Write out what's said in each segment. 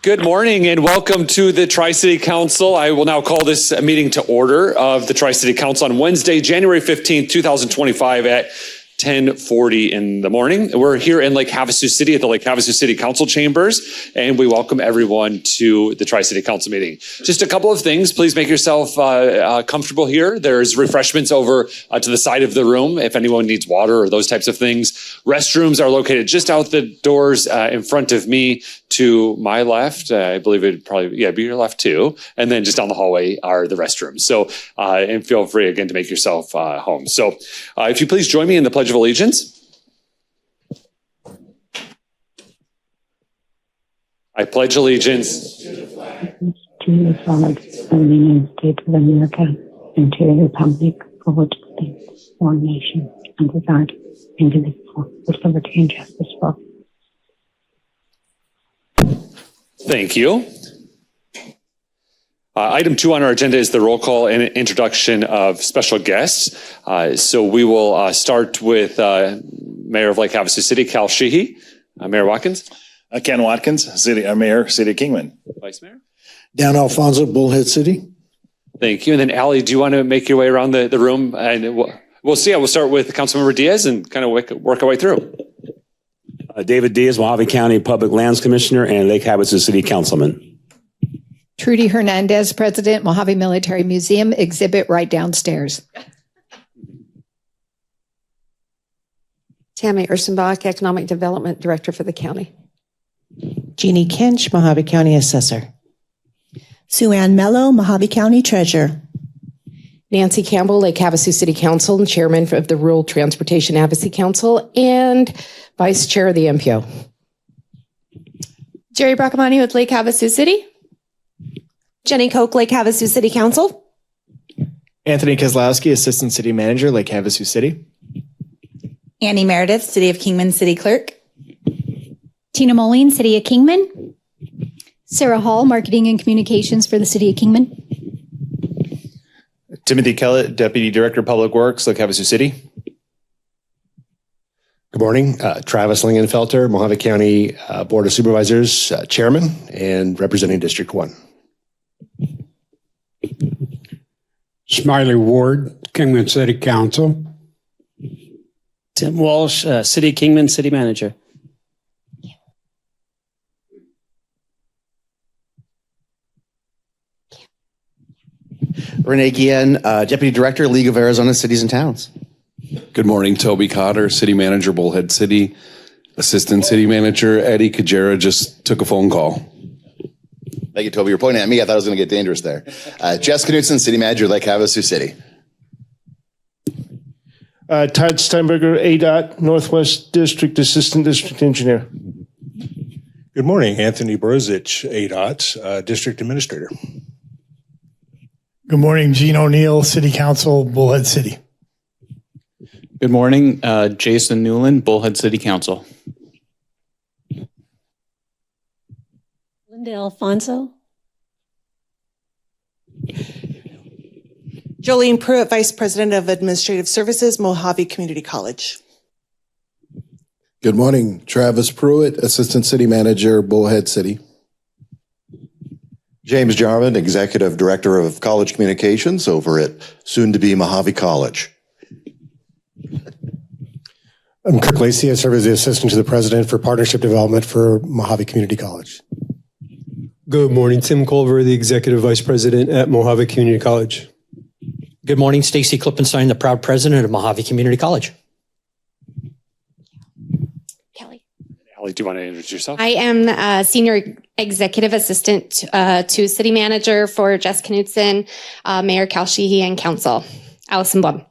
Good morning and welcome to the Tri-City Council. I will now call this meeting to order of the Tri-City Council on Wednesday, January 15th, 2025 at 10:40 in the morning. We're here in Lake Havasu City at the Lake Havasu City Council Chambers, and we welcome everyone to the Tri-City Council meeting. Just a couple of things. Please make yourself comfortable here. There's refreshments over to the side of the room if anyone needs water or those types of things. Restrooms are located just out the doors in front of me to my left. I believe it'd probably be your left too. And then just down the hallway are the restrooms. So, and feel free again to make yourself home. So if you please join me in the Pledge of Allegiance. I pledge allegiance to the flag of the United States of America and to the republic for which it stands, one nation, under God, indivisible, with liberty and justice for all. Thank you. Item 2 on our agenda is the roll call and introduction of special guests. So we will start with Mayor of Lake Havasu City, Cal Sheehy. Mayor Watkins. Ken Watkins, Mayor, City of Kingman. Vice Mayor. Dan Alfonso, Bullhead City. Thank you. And then Allie, do you want to make your way around the room? And we'll see. We'll start with Councilmember Diaz and kind of work our way through. David Diaz, Mojave County Public Lands Commissioner and Lake Havasu City Councilman. Trudy Hernandez, President, Mojave Military Museum, exhibit right downstairs. Tammy Ursenbach, Economic Development Director for the county. Jeannie Kinch, Mojave County Assessor. Sue Ann Mello, Mojave County Treasurer. Nancy Campbell, Lake Havasu City Council and Chairman of the Rural Transportation Advocacy Council and Vice Chair of the MPO. Jerry Bracamani with Lake Havasu City. Jenny Koch, Lake Havasu City Council. Anthony Kozlowski, Assistant City Manager, Lake Havasu City. Annie Meredith, City of Kingman City Clerk. Tina Moline, City of Kingman. Sarah Hall, Marketing and Communications for the City of Kingman. Timothy Kellett, Deputy Director of Public Works, Lake Havasu City. Good morning. Travis Lingenfelter, Mojave County Board of Supervisors, Chairman and representing District 1. Smiley Ward, Kingman City Council. Tim Walsh, City of Kingman City Manager. Renee Guillen, Deputy Director, League of Arizona Cities and Towns. Good morning. Toby Cotter, City Manager, Bullhead City. Assistant City Manager, Eddie Kajera, just took a phone call. Thank you, Toby. You're pointing at me. I thought it was going to get dangerous there. Jess Knutson, City Manager, Lake Havasu City. Todd Steinberger, ADOT, Northwest District Assistant District Engineer. Good morning. Anthony Brozich, ADOT, District Administrator. Good morning. Gene O'Neill, City Council, Bullhead City. Good morning. Jason Newland, Bullhead City Council. Linda Alfonso. Jolene Pruitt, Vice President of Administrative Services, Mojave Community College. Good morning. Travis Pruitt, Assistant City Manager, Bullhead City. James Jarman, Executive Director of College Communications over at soon-to-be Mojave College. I'm Kirk Lacey. I serve as the Assistant to the President for Partnership Development for Mojave Community College. Good morning. Tim Culver, the Executive Vice President at Mojave Community College. Good morning. Stacy Klippenstein, the proud President of Mojave Community College. Kelly. Allie, do you want to introduce yourself? I am Senior Executive Assistant to City Manager for Jess Knutson, Mayor Cal Sheehy, and Council. Allison Blum.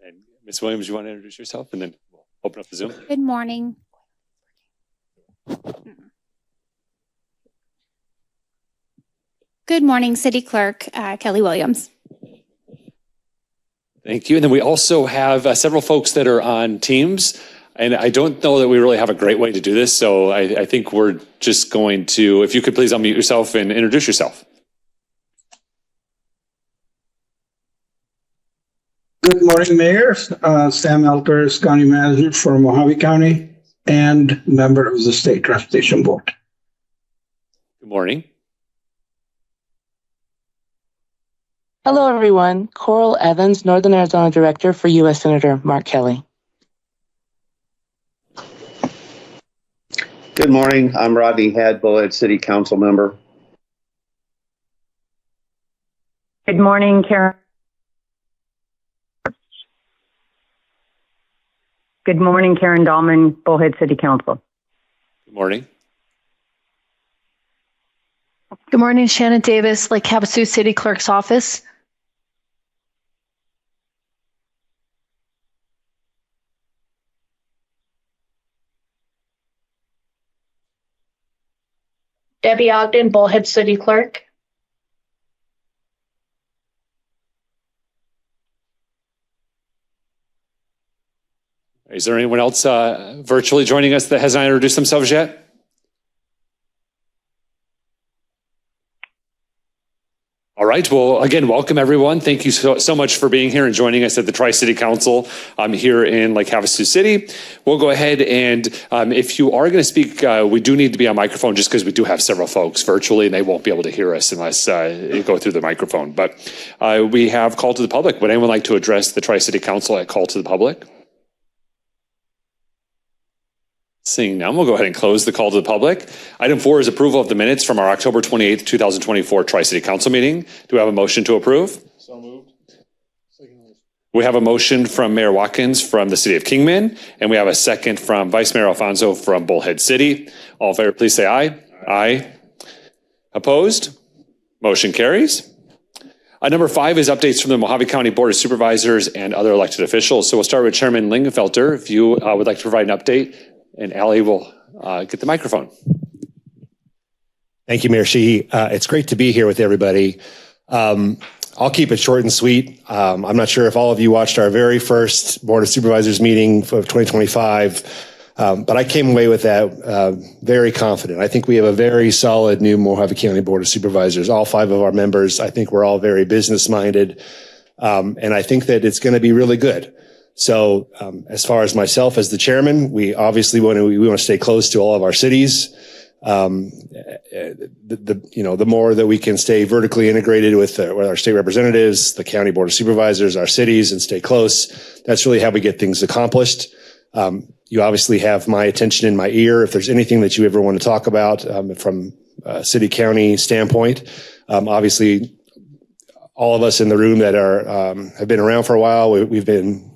And Ms. Williams, you want to introduce yourself and then we'll open up the Zoom. Good morning. Good morning, City Clerk Kelly Williams. Thank you. And then we also have several folks that are on Teams. And I don't know that we really have a great way to do this. So I think we're just going to, if you could please unmute yourself and introduce yourself. Good morning, Mayor. Sam Elkers, County Manager for Mojave County and member of the State Transportation Board. Good morning. Hello, everyone. Coral Evans, Northern Arizona Director for U.S. Senator Mark Kelly. Good morning. I'm Rodney Head, Bullhead City Council member. Good morning, Karen. Good morning, Karen Dahlman, Bullhead City Council. Good morning. Good morning, Shannon Davis, Lake Havasu City Clerk's Office. Debbie Ogden, Bullhead City Clerk. Is there anyone else virtually joining us that has not introduced themselves yet? All right. Well, again, welcome everyone. Thank you so much for being here and joining us at the Tri-City Council here in Lake Havasu City. We'll go ahead and if you are going to speak, we do need to be on microphone just because we do have several folks virtually and they won't be able to hear us unless you go through the microphone. But we have call to the public. Would anyone like to address the Tri-City Council at call to the public? Seeing none, we'll go ahead and close the call to the public. Item 4 is approval of the minutes from our October 28th, 2024 Tri-City Council meeting. Do we have a motion to approve? So moved. We have a motion from Mayor Watkins from the City of Kingman, and we have a second from Vice Mayor Alfonso from Bullhead City. All in favor, please say aye. Aye. Opposed? Motion carries. Number 5 is updates from the Mohave County Board of Supervisors and other elected officials. So we'll start with Chairman Lingenfelter. If you would like to provide an update, and Allie will get the microphone. Thank you, Mayor Sheehy. It's great to be here with everybody. I'll keep it short and sweet. I'm not sure if all of you watched our very first Board of Supervisors meeting of 2025, but I came away with that very confident. I think we have a very solid new Mohave County Board of Supervisors. All 5 of our members, I think we're all very business-minded, and I think that it's going to be really good. So as far as myself as the chairman, we obviously want to stay close to all of our cities. The more that we can stay vertically integrated with our state representatives, the county board of supervisors, our cities, and stay close, that's really how we get things accomplished. You obviously have my attention in my ear. If there's anything that you ever want to talk about from a city county standpoint, obviously all of us in the room that have been around for a while, we've been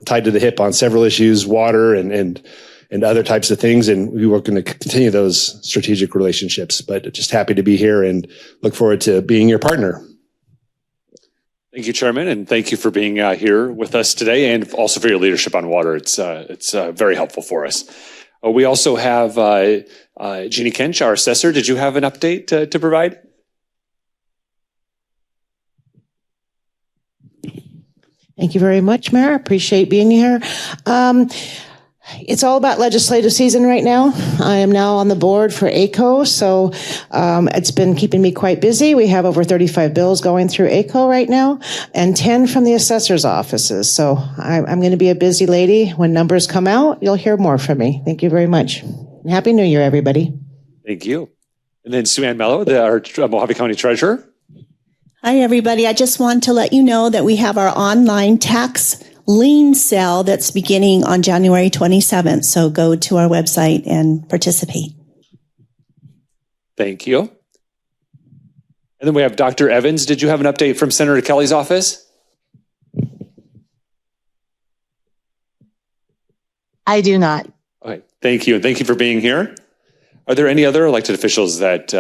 tied to the hip on several issues, water and other types of things. And we were going to continue those strategic relationships, but just happy to be here and look forward to being your partner. Thank you, Chairman, and thank you for being here with us today and also for your leadership on water. It's very helpful for us. We also have Jeannie Kench, our assessor. Did you have an update to provide? Thank you very much, Mayor. I appreciate being here. It's all about legislative season right now. I am now on the board for ACO, so it's been keeping me quite busy. We have over 35 bills going through ACO right now and 10 from the assessor's offices. So I'm going to be a busy lady. When numbers come out, you'll hear more from me. Thank you very much. And Happy New Year, everybody. Thank you. And then Sue Ann Mello, our Mohave County Treasurer. Hi, everybody. I just want to let you know that we have our online tax lien sale that's beginning on January 27th. So go to our website and participate. Thank you. And then we have Dr. Evans. Did you have an update from Senator Kelly's office? I do not. Okay. Thank you. And thank you for being here. Are there any other elected officials that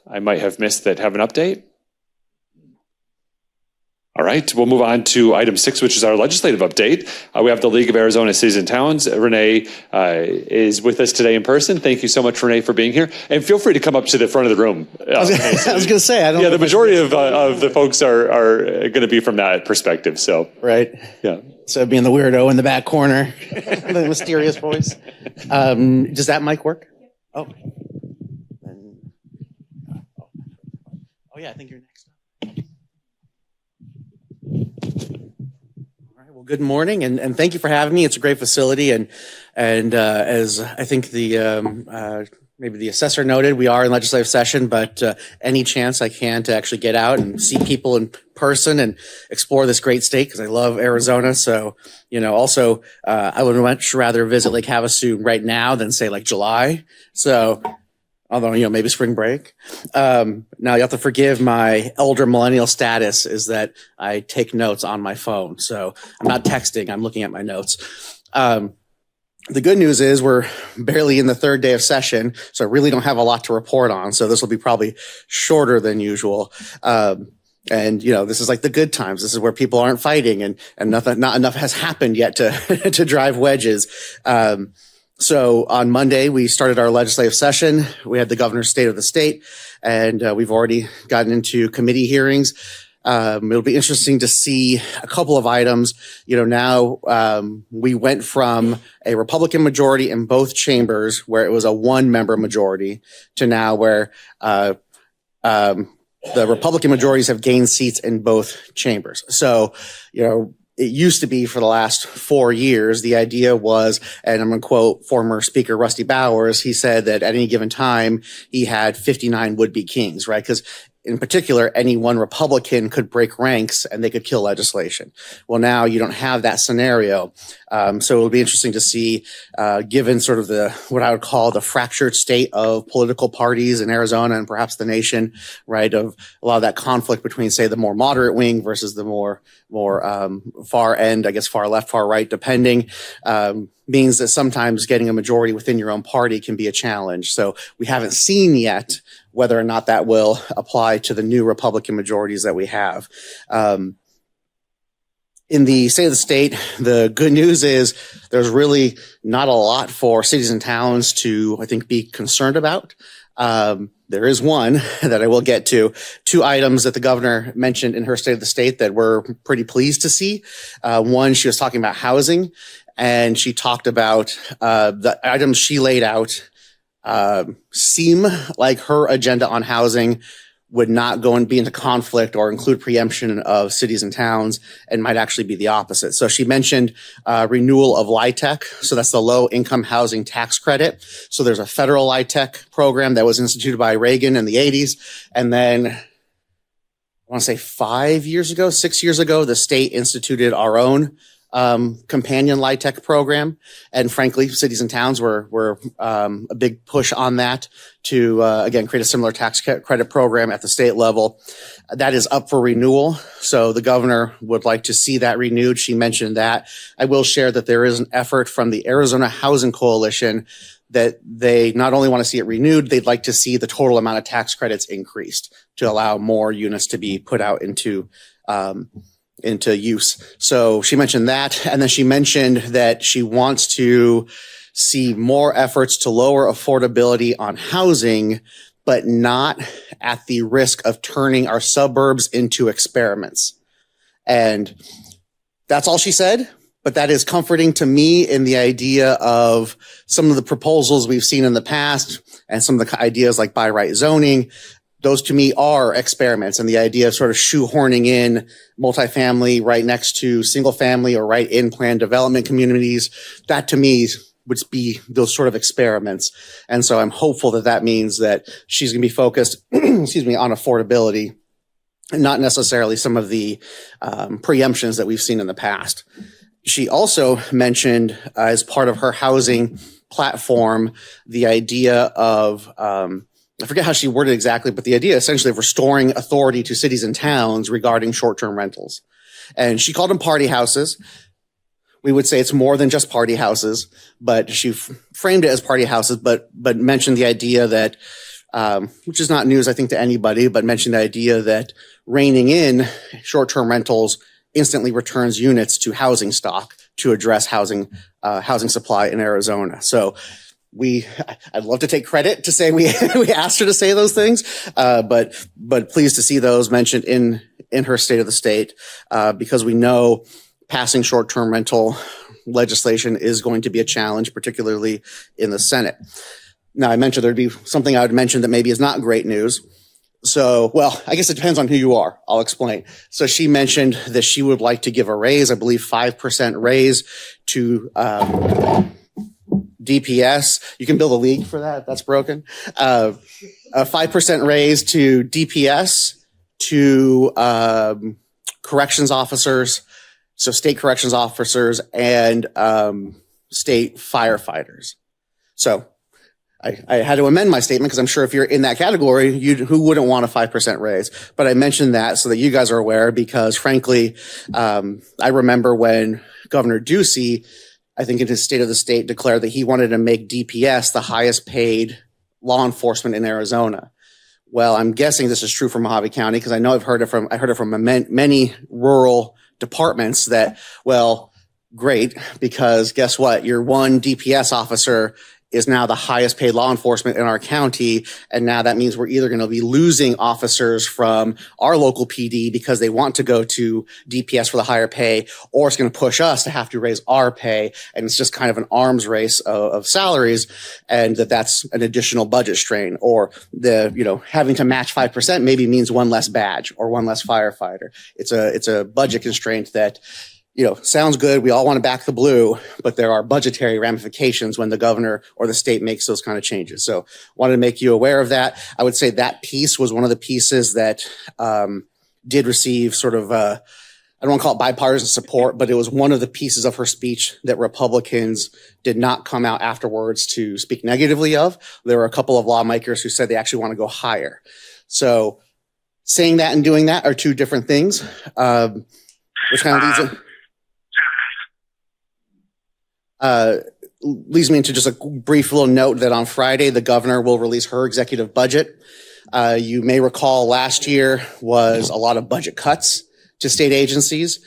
I might have missed that have an update? All right, we'll move on to item 6, which is our legislative update. We have the League of Arizona Cities and Towns. Renee is with us today in person. Thank you so much, Renee, for being here. And feel free to come up to the front of the room. I was going to say, I don't know. Yeah, the majority of the folks are going to be from that perspective. So right. Yeah. So being the weirdo in the back corner, the mysterious voice. Does that mic work? Oh. Oh yeah, I think you're next. All right. Well, good morning, and thank you for having me. It's a great facility, and as I think the maybe the assessor noted, we are in legislative session, but any chance I can to actually get out and see people in person and explore this great state, because I love Arizona. So, also I would much rather visit Lake Havasu right now than say like July. So, although, maybe spring break. Now you have to forgive my elder millennial status is that I take notes on my phone. So I'm not texting, I'm looking at my notes. The good news is we're barely in the third day of session, so I really don't have a lot to report on. So this will be probably shorter than usual. And this is like the good times. This is where people aren't fighting and not enough has happened yet to, to drive wedges. So on Monday, we started our legislative session. We had the governor's state of the state, and we've already gotten into committee hearings. It'll be interesting to see a couple of items. Now we went from a Republican majority in both chambers, where it was a one-member majority, to now where the Republican majorities have gained seats in both chambers. So, it used to be for the last 4 years, the idea was, and I'm going to quote former Speaker Rusty Bowers, he said that at any given time, he had 59 would-be kings, right? Because in particular, any one Republican could break ranks and they could kill legislation. Well, now you don't have that scenario. So it'll be interesting to see, given sort of what I would call the fractured state of political parties in Arizona and perhaps the nation, right, of a lot of that conflict between, say, the more moderate wing versus the more far end, I guess far left, far right, depending, means that sometimes getting a majority within your own party can be a challenge. So we haven't seen yet whether or not that will apply to the new Republican majorities that we have. In the state of the state, the good news is there's really not a lot for cities and towns to, I think, be concerned about. There is one that I will get to. 2 items that the governor mentioned in her state of the state that we're pretty pleased to see. One, she was talking about housing, and she talked about the items she laid out seem like her agenda on housing would not go and be into conflict or include preemption of cities and towns, and might actually be the opposite. So she mentioned renewal of LIHTC. So that's the low income housing tax credit. So there's a federal LIHTC program that was instituted by Reagan in the 80s. And then I want to say 6 years ago, the state instituted our own companion LIHTC program. And frankly, cities and towns were a big push on that to, again, create a similar tax credit program at the state level. That is up for renewal. So the governor would like to see that renewed. She mentioned that. I will share that there is an effort from the Arizona Housing Coalition that they not only want to see it renewed, they'd like to see the total amount of tax credits increased to allow more units to be put out into use. So she mentioned that. And then she mentioned that she wants to see more efforts to lower affordability on housing, but not at the risk of turning our suburbs into experiments. And that's all she said. But that is comforting to me in the idea of some of the proposals we've seen in the past and some of the ideas like by right zoning. Those to me are experiments, and the idea of sort of shoehorning in multifamily right next to single family or right in planned development communities, that to me would be those sort of experiments. And so I'm hopeful that that means that she's going to be focused, on affordability and not necessarily some of the preemptions that we've seen in the past. She also mentioned as part of her housing platform, the idea of, I forget how she worded it exactly, but the idea essentially of restoring authority to cities and towns regarding short-term rentals. And she called them party houses. We would say it's more than just party houses, but she framed it as party houses, but mentioned the idea that, which is not news, I think, to anybody, but mentioned the idea that reining in short-term rentals instantly returns units to housing stock to address housing supply in Arizona. So I'd love to take credit to say we asked her to say those things, but pleased to see those mentioned in her state of the state, because we know passing short-term rental legislation is going to be a challenge, particularly in the Senate. Now, I mentioned there'd be something I would mention that maybe is not great news. So, well, I guess it depends on who you are. I'll explain. So she mentioned that she would like to give a raise, I believe 5% raise to DPS. You can build a league for that. That's broken. A 5% raise to DPS, to corrections officers, so state corrections officers, and state firefighters. So I had to amend my statement because I'm sure if you're in that category, who wouldn't want a 5% raise? But I mentioned that so that you guys are aware, because frankly, I remember when Governor Ducey, I think in his State of the State, declared that he wanted to make DPS the highest paid law enforcement in Arizona. Well, I'm guessing this is true for Mojave County, because I know I heard it from many rural departments that, well, great, because guess what? Your one DPS officer is now the highest paid law enforcement in our county. And now that means we're either going to be losing officers from our local PD because they want to go to DPS for the higher pay, or it's going to push us to have to raise our pay. And it's just kind of an arms race of salaries, and that's an additional budget strain, or having to match 5% maybe means one less badge or one less firefighter. It's a budget constraint that, sounds good. We all want to back the blue, but there are budgetary ramifications when the governor or the state makes those kind of changes. So wanted to make you aware of that. I would say that piece was one of the pieces that did receive sort of, I don't want to call it bipartisan support, but it was one of the pieces of her speech that Republicans did not come out afterwards to speak negatively of. There were a couple of lawmakers who said they actually want to go higher. So saying that and doing that are two different things, which kind of leads me into just a brief little note that on Friday, the governor will release her executive budget. You may recall last year was a lot of budget cuts to state agencies.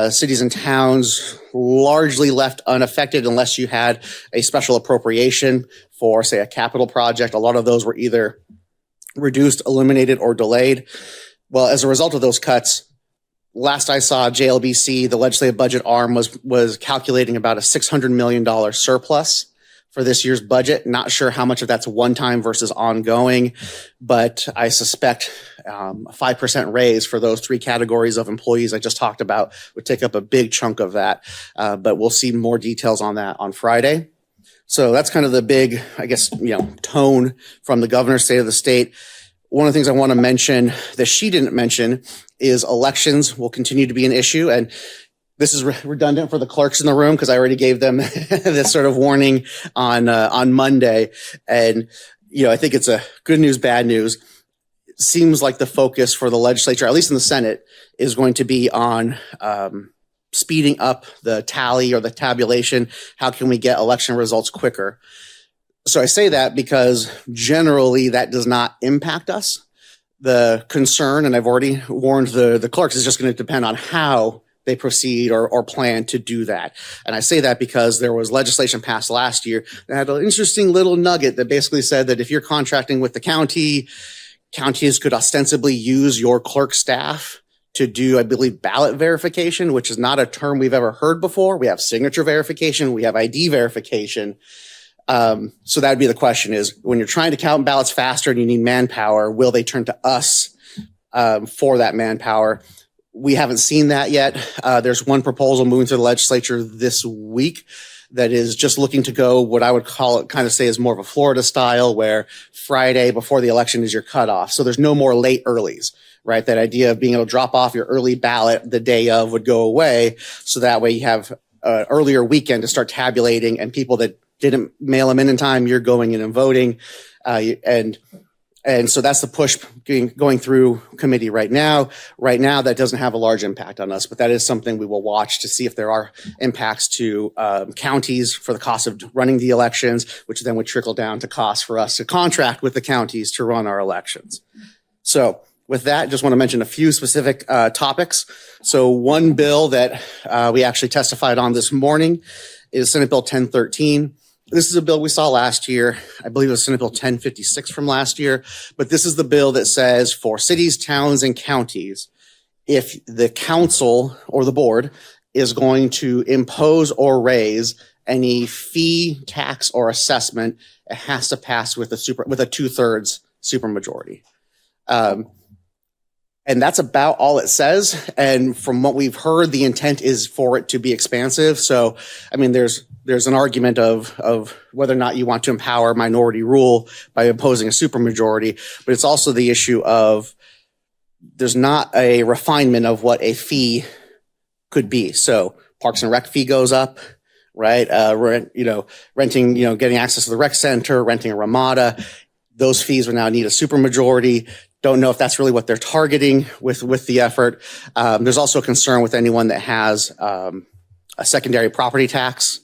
Cities and towns largely left unaffected unless you had a special appropriation for, say, a capital project. A lot of those were either reduced, eliminated, or delayed. Well, as a result of those cuts, last I saw, JLBC, the legislative budget arm, was calculating about a $600 million surplus for this year's budget. Not sure how much of that's one-time versus ongoing, but I suspect a 5% raise for those three categories of employees I just talked about would take up a big chunk of that. But we'll see more details on that on Friday. So that's kind of the big, I guess, tone from the governor's State of the State. One of the things I want to mention that she didn't mention is elections will continue to be an issue. And this is redundant for the clerks in the room because I already gave them this sort of warning on Monday. And, I think it's a good news, bad news. It seems like the focus for the legislature, at least in the Senate, is going to be on speeding up the tally or the tabulation. How can we get election results quicker? So I say that because generally that does not impact us. The concern, and I've already warned the clerks, is just going to depend on how they proceed or plan to do that. And I say that because there was legislation passed last year that had an interesting little nugget that basically said that if you're contracting with the county, counties could ostensibly use your clerk staff to do, I believe, ballot verification, which is not a term we've ever heard before. We have signature verification. We have ID verification. So that would be the question is, when you're trying to count ballots faster and you need manpower, will they turn to us for that manpower? We haven't seen that yet. There's one proposal moving through the legislature this week that is just looking to go what I would call it, kind of say is more of a Florida style, where Friday before the election is your cutoff. So there's no more late earlies, right? That idea of being able to drop off your early ballot the day of would go away. So that way you have an earlier weekend to start tabulating, and people that didn't mail them in time, you're going in and voting. And so that's the push going through committee right now. Right now, that doesn't have a large impact on us, but that is something we will watch to see if there are impacts to counties for the cost of running the elections, which then would trickle down to costs for us to contract with the counties to run our elections. So with that, just want to mention a few specific topics. So one bill that we actually testified on this morning is Senate Bill 1013. This is a bill we saw last year. I believe it was Senate Bill 1056 from last year. But this is the bill that says for cities, towns, and counties, if the council or the board is going to impose or raise any fee, tax, or assessment, it has to pass with a 2/3 supermajority. And that's about all it says. And from what we've heard, the intent is for it to be expansive. So, I mean, there's there's an argument of whether or not you want to empower minority rule by imposing a supermajority, but it's also the issue of there's not a refinement of what a fee could be. So Parks and Rec fee goes up, right? Renting, getting access to the rec center, renting a Ramada. Those fees will now need a supermajority. Don't know if that's really what they're targeting with the effort. There's also a concern with anyone that has a secondary property tax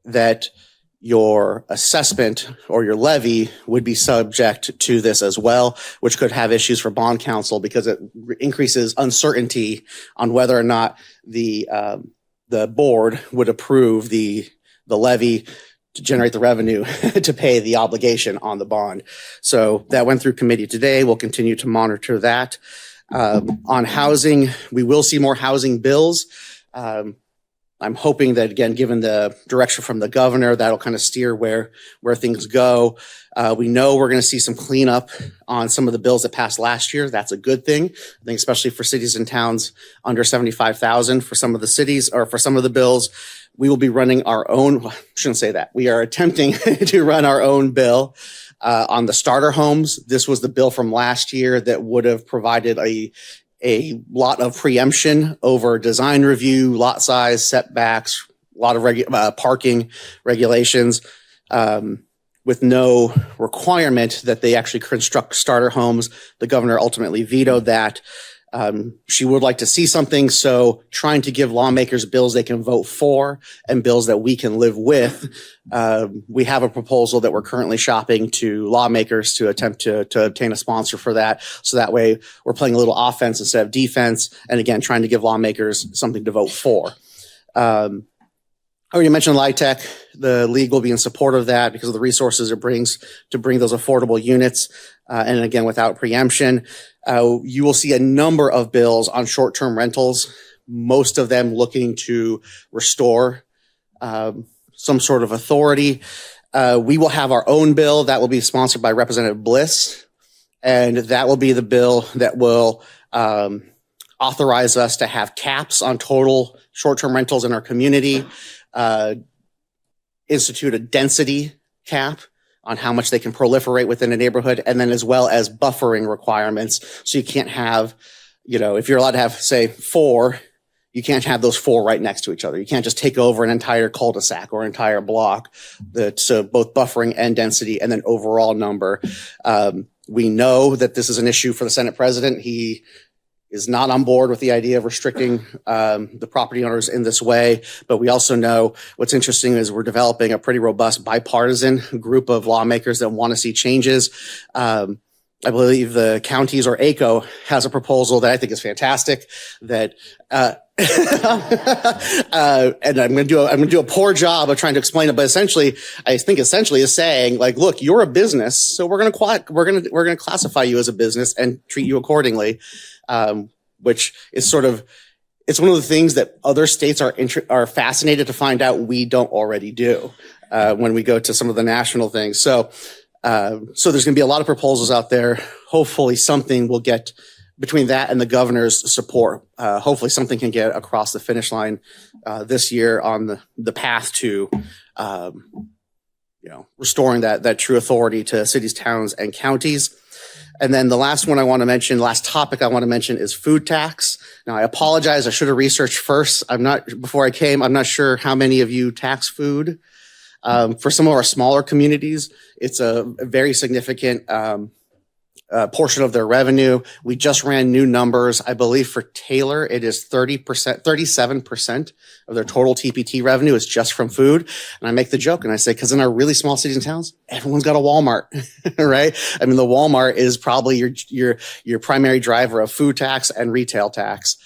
that your assessment or your levy would be subject to this as well, which could have issues for bond counsel because it increases uncertainty on whether or not the board would approve the levy to generate the revenue to pay the obligation on the bond. So that went through committee today. We'll continue to monitor that. On housing, we will see more housing bills. I'm hoping that, again, given the direction from the governor, that'll kind of steer where things go. We know we're going to see some cleanup on some of the bills that passed last year. That's a good thing. I think especially for cities and towns under 75,000 for some of the cities or for some of the bills, we will be running our own. I shouldn't say that. We are attempting to run our own bill on the starter homes. This was the bill from last year that would have provided a lot of preemption over design review, lot size, setbacks, a lot of parking regulations, with no requirement that they actually construct starter homes. The governor ultimately vetoed that. She would like to see something, so trying to give lawmakers bills they can vote for and bills that we can live with. We have a proposal that we're currently shopping to lawmakers to attempt to obtain a sponsor for that. So that way we're playing a little offense instead of defense. And again, trying to give lawmakers something to vote for. I already mentioned LIHTC. The league will be in support of that because of the resources it brings to bring those affordable units. And again, without preemption, you will see a number of bills on short-term rentals, most of them looking to restore some sort of authority. We will have our own bill that will be sponsored by Representative Bliss, and that will be the bill that will authorize us to have caps on total short-term rentals in our community, institute a density cap on how much they can proliferate within a neighborhood, and then as well as buffering requirements. So you can't have, if you're allowed to have, say, 4, you can't have those 4 right next to each other. You can't just take over an entire cul-de-sac or entire block. So both buffering and density and then overall number. We know that this is an issue for the Senate president. He is not on board with the idea of restricting the property owners in this way. But we also know what's interesting is we're developing a pretty robust bipartisan group of lawmakers that want to see changes. I believe the counties or ACO has a proposal that I think is fantastic that, and I'm going to do a poor job of trying to explain it, but I think essentially is saying like, look, you're a business, so we're going to classify you as a business and treat you accordingly. Which is it's one of the things that other states are fascinated to find out we don't already do, when we go to some of the national things. So there's going to be a lot of proposals out there. Hopefully something will get between that and the governor's support. Hopefully something can get across the finish line, this year on the path to, restoring that true authority to cities, towns, and counties. And then the last topic I want to mention is food tax. Now, I apologize. I should have researched first. I'm not sure how many of you tax food. For some of our smaller communities, it's a very significant portion of their revenue. We just ran new numbers. I believe for Taylor, it is 37% of their total TPT revenue is just from food. And I make the joke and I say, because in our really small cities and towns, everyone's got a Walmart, right? I mean, the Walmart is probably your primary driver of food tax and retail tax.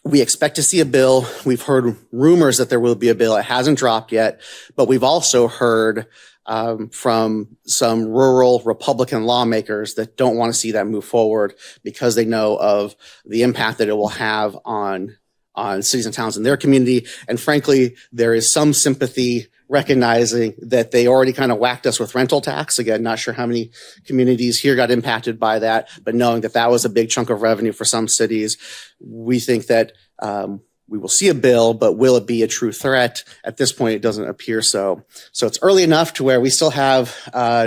We expect to see a bill. We've heard rumors that there will be a bill. It hasn't dropped yet, but we've also heard from some rural Republican lawmakers that don't want to see that move forward because they know of the impact that it will have on cities and towns in their community. And frankly, there is some sympathy recognizing that they already kind of whacked us with rental tax. Again, not sure how many communities here got impacted by that, but knowing that that was a big chunk of revenue for some cities, we think that we will see a bill, but will it be a true threat? At this point, it doesn't appear so. So it's early enough to where we still have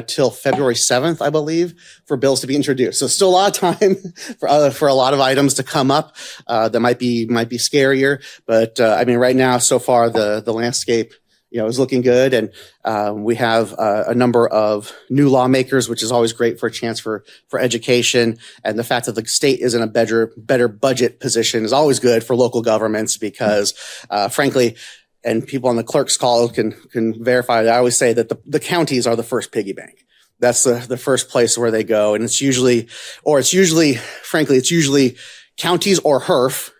till February 7th, I believe, for bills to be introduced. So still a lot of time for a lot of items to come up that might be scarier. But I mean, right now, so far, the landscape, is looking good. And we have a number of new lawmakers, which is always great for a chance for education. And the fact that the state is in a better budget position is always good for local governments because, frankly, and people on the clerk's call can verify that. I always say that the counties are the first piggy bank. That's the first place where they go. And it's usually counties or HERF.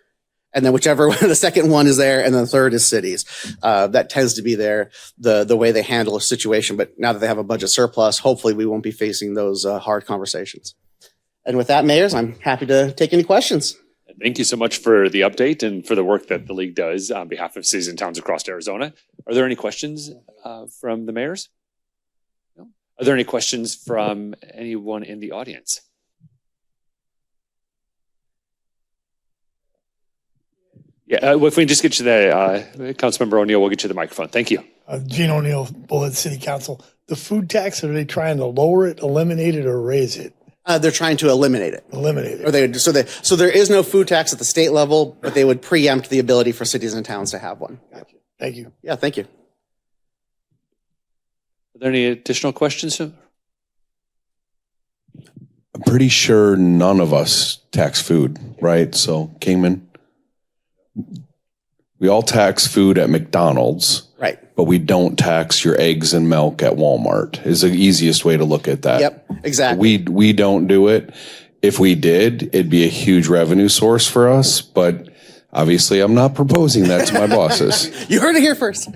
And then whichever the second one is there, and then the third is cities. That tends to be the way they handle a situation. But now that they have a budget surplus, hopefully we won't be facing those hard conversations. And with that, mayors, I'm happy to take any questions. Thank you so much for the update and for the work that the league does on behalf of cities and towns across Arizona. Are there any questions from the mayors? No? Are there any questions from anyone in the audience? Yeah, if we can just get you the Councilmember O'Neill, we'll get you the microphone. Thank you. Gene O'Neill, Bullhead City Council. The food tax, are they trying to lower it, eliminate it, or raise it? They're trying to eliminate it. Eliminate it. So there is no food tax at the state level, but they would preempt the ability for cities and towns to have one. Gotcha. Thank you. Yeah, thank you. Are there any additional questions? I'm pretty sure none of us tax food, right? So, Kingman, we all tax food at McDonald's, right? But we don't tax your eggs and milk at Walmart. Is the easiest way to look at that. Yep, exactly. We don't do it. If we did, it'd be a huge revenue source for us. But obviously, I'm not proposing that to my bosses. You heard it here first.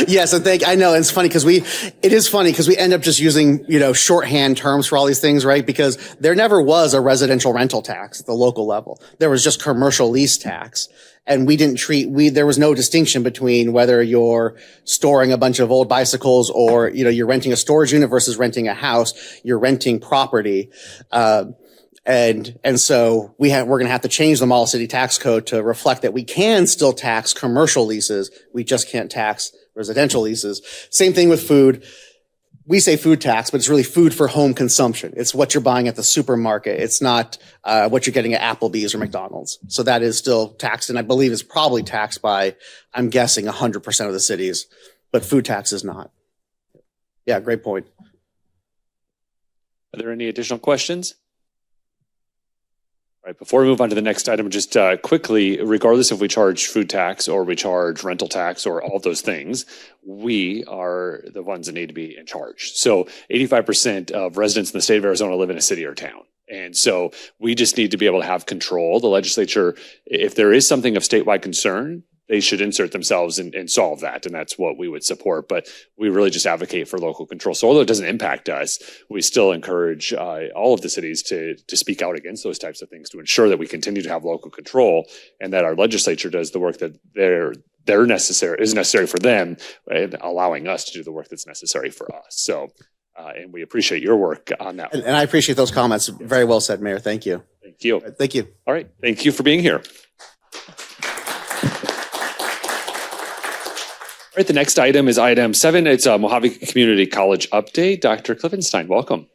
Yes, and I know it's funny because it is funny because we end up just using shorthand terms for all these things, right? Because there never was a residential rental tax at the local level. There was just commercial lease tax. And there was no distinction between whether you're storing a bunch of old bicycles or, you're renting a storage unit versus renting a house. You're renting property. And so we're going to have to change the Model City tax code to reflect that we can still tax commercial leases. We just can't tax residential leases. Same thing with food. We say food tax, but it's really food for home consumption. It's what you're buying at the supermarket. It's not what you're getting at Applebee's or McDonald's. So that is still taxed, and I believe is probably taxed by, I'm guessing, 100% of the cities, but food tax is not. Yeah, great point. Are there any additional questions? All right, before we move on to the next item, just quickly, regardless if we charge food tax or we charge rental tax or all those things, we are the ones that need to be in charge. So 85% of residents in the state of Arizona live in a city or town. And so we just need to be able to have control. The legislature, if there is something of statewide concern, they should insert themselves and solve that. And that's what we would support. But we really just advocate for local control. So although it doesn't impact us, we still encourage all of the cities to speak out against those types of things to ensure that we continue to have local control and that our legislature does the work that is necessary for them, and allowing us to do the work that's necessary for us. So, and we appreciate your work on that. And I appreciate those comments. Very well said, Mayor. Thank you. Thank you. Thank you. All right. Thank you for being here. All right, the next item is item 7. It's a Mojave Community College update. Dr. Klippenstein, welcome.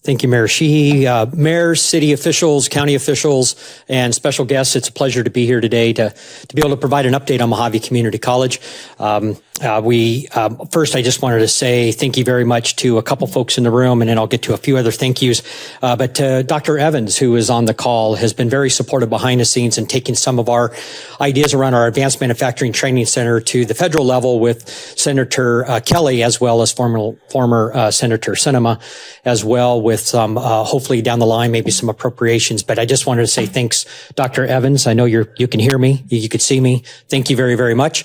Thank you, Mayor Sheehy. Mayors, city officials, county officials, and special guests, it's a pleasure to be here today to be able to provide an update on Mojave Community College. First, I just wanted to say thank you very much to a couple folks in the room, and then I'll get to a few other thank yous. But Dr. Evans, who is on the call, has been very supportive behind the scenes and taking some of our ideas around our Advanced Manufacturing Training Center to the federal level with Senator Kelly, as well as former Senator Sinema, as well with some, hopefully down the line, maybe some appropriations. But I just wanted to say thanks, Dr. Evans. I know you can hear me. You could see me. Thank you very, very much.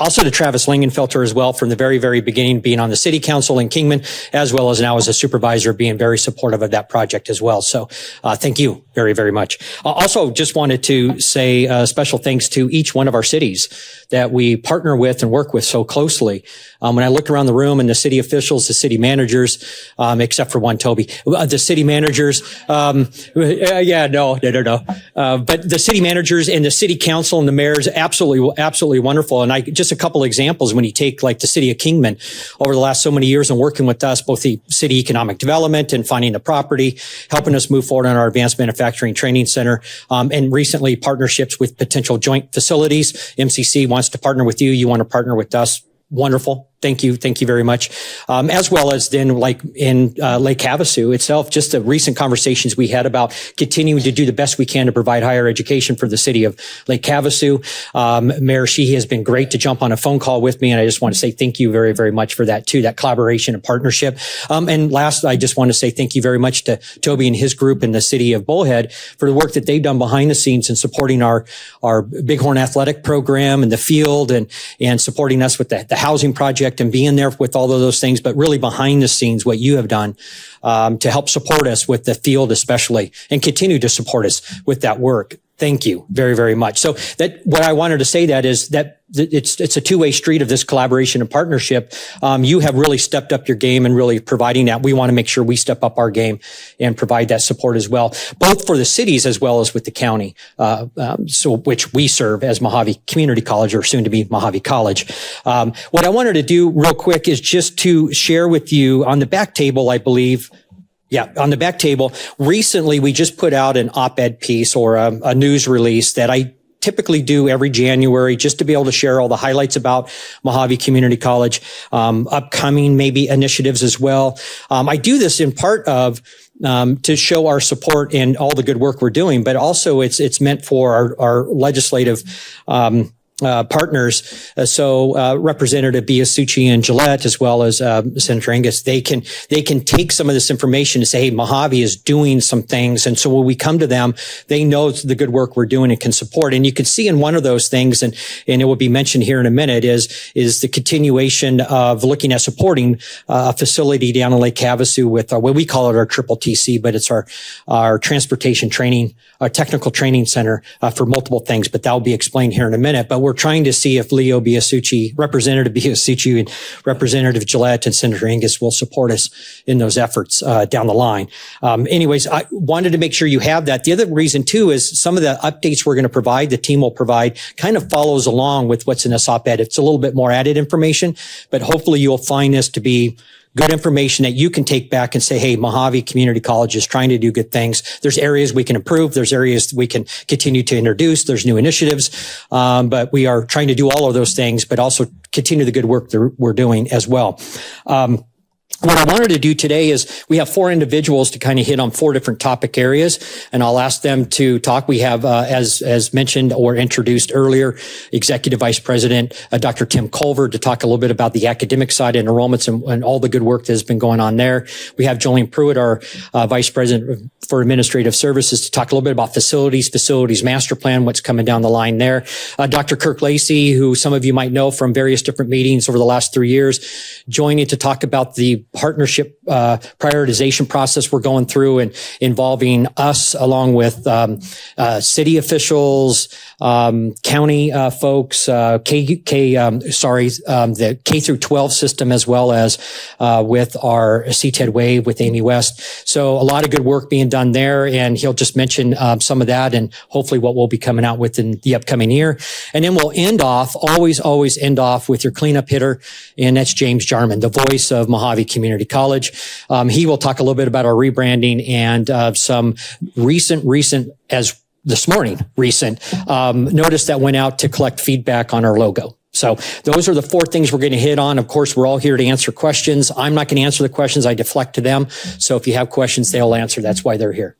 Also to Travis Lingenfelter as well, from the very, very beginning, being on the city council in Kingman, as well as now as a supervisor, being very supportive of that project as well. So thank you very, very much. Also, just wanted to say special thanks to each one of our cities that we partner with and work with so closely. When I look around the room and the city officials, the city managers, except for one, Toby, the city managers, but the city managers and the city council and the mayors, absolutely wonderful. And just a couple of examples when you take like the city of Kingman over the last so many years and working with us, both the city economic development and finding the property, helping us move forward on our advanced manufacturing training center, and recently partnerships with potential joint facilities. MCC wants to partner with you. You want to partner with us. Wonderful. Thank you. Thank you very much. As well as then like in Lake Havasu itself, just the recent conversations we had about continuing to do the best we can to provide higher education for the city of Lake Havasu. Mayor Sheehy has been great to jump on a phone call with me. And I just want to say thank you very, very much for that too, that collaboration and partnership. And last, I just want to say thank you very much to Toby and his group in the city of Bullhead for the work that they've done behind the scenes in supporting our Bighorn athletic program and the field and supporting us with the housing project and being there with all of those things, but really behind the scenes, what you have done to help support us with the field especially and continue to support us with that work. Thank you very, very much. So that what I wanted to say that is that it's a two-way street of this collaboration and partnership. You have really stepped up your game and really providing that. We want to make sure we step up our game and provide that support as well, both for the cities as well as with the county, so which we serve as Mojave Community College or soon to be Mojave College. What I wanted to do real quick is just to share with you on the back table, I believe. Yeah, on the back table, recently we just put out an op-ed piece or a news release that I typically do every January just to be able to share all the highlights about Mojave Community College, upcoming maybe initiatives as well. I do this in part of to show our support and all the good work we're doing, but also it's meant for our legislative partners. So Representative Biasucci and Gillette, as well as Senator Angus, they can take some of this information and say, hey, Mojave is doing some things. And so when we come to them, they know the good work we're doing and can support. And you can see in one of those things, and it will be mentioned here in a minute, is the continuation of looking at supporting a facility down in Lake Havasu with what we call it our triple TC, but it's our transportation training, our technical training center for multiple things. But that will be explained here in a minute. But we're trying to see if Leo Biasucci, Representative Biasucci and Representative Gillette and Senator Angus will support us in those efforts down the line. Anyways, I wanted to make sure you have that. The other reason too is some of the updates we're going to provide, the team will provide, kind of follows along with what's in this op-ed. It's a little bit more added information, but hopefully you'll find this to be good information that you can take back and say, hey, Mojave Community College is trying to do good things. There's areas we can improve. There's areas we can continue to introduce. There's new initiatives. But we are trying to do all of those things, but also continue the good work that we're doing as well. What I wanted to do today is we have 4 individuals to kind of hit on 4 different topic areas, and I'll ask them to talk. We have, as mentioned or introduced earlier, Executive Vice President Dr. Tim Culver to talk a little bit about the academic side and enrollments and all the good work that has been going on there. We have Jolene Pruitt, our Vice President for Administrative Services, to talk a little bit about facilities master plan, what's coming down the line there. Dr. Kirk Lacey, who some of you might know from various different meetings over the last 3 years, joining to talk about the partnership prioritization process we're going through and involving us along with city officials, county folks, the K through 12 system, as well as with our CTED Wave with Amy West. So a lot of good work being done there, and he'll just mention some of that and hopefully what we'll be coming out with in the upcoming year. And then we'll end off, always end off with your cleanup hitter, and that's James Jarman, the voice of Mojave Community College. He will talk a little bit about our rebranding and some recent as this morning, notice that went out to collect feedback on our logo. So those are the 4 things we're going to hit on. Of course, we're all here to answer questions. I'm not going to answer the questions. I deflect to them. So if you have questions, they'll answer. That's why they're here.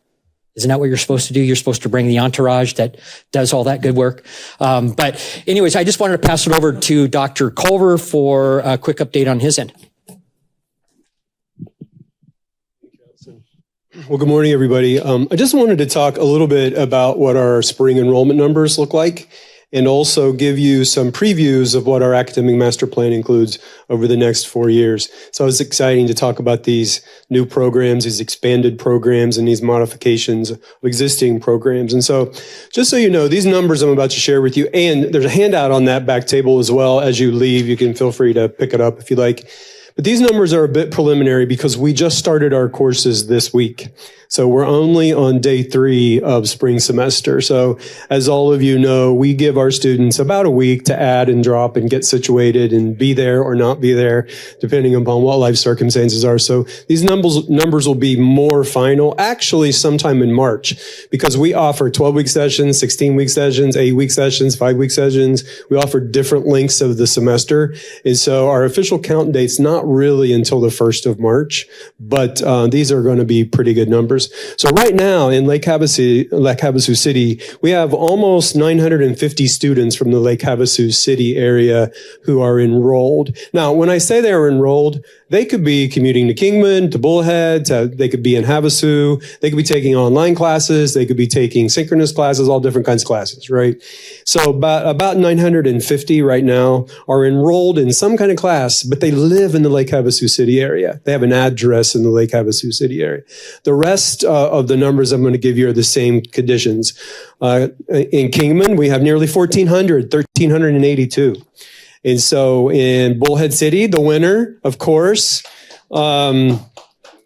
Isn't that what you're supposed to do? You're supposed to bring the entourage that does all that good work. But anyways, I just wanted to pass it over to Dr. Culver for a quick update on his end. Well, good morning, everybody. I just wanted to talk a little bit about what our spring enrollment numbers look like. and also give you some previews of what our academic master plan includes over the next 4 years. So it's exciting to talk about these new programs, these expanded programs, and these modifications of existing programs. And so just so you know, these numbers I'm about to share with you, and there's a handout on that back table as well. As you leave, you can feel free to pick it up if you like. But these numbers are a bit preliminary because we just started our courses this week. So we're only on day 3 of spring semester. So as all of you know, we give our students about a week to add and drop and get situated and be there or not be there, depending upon what life circumstances are. So these numbers will be more final actually sometime in March, because we offer 12-week sessions, 16-week sessions, 8-week sessions, 5-week sessions. We offer different lengths of the semester. And so our official count date's not really until the 1st of March, but these are going to be pretty good numbers. So right now in Lake Havasu City, we have almost 950 students from the Lake Havasu City area who are enrolled. Now, when I say they're enrolled, they could be commuting to Kingman, to Bullhead, they could be in Havasu, they could be taking online classes, they could be taking synchronous classes, all different kinds of classes, right? So about 950 right now are enrolled in some kind of class, but they live in the Lake Havasu City area. They have an address in the Lake Havasu City area. The rest of the numbers I'm going to give you are the same conditions. In Kingman, we have nearly 1,382. And so in Bullhead City, the winner, of course, nearly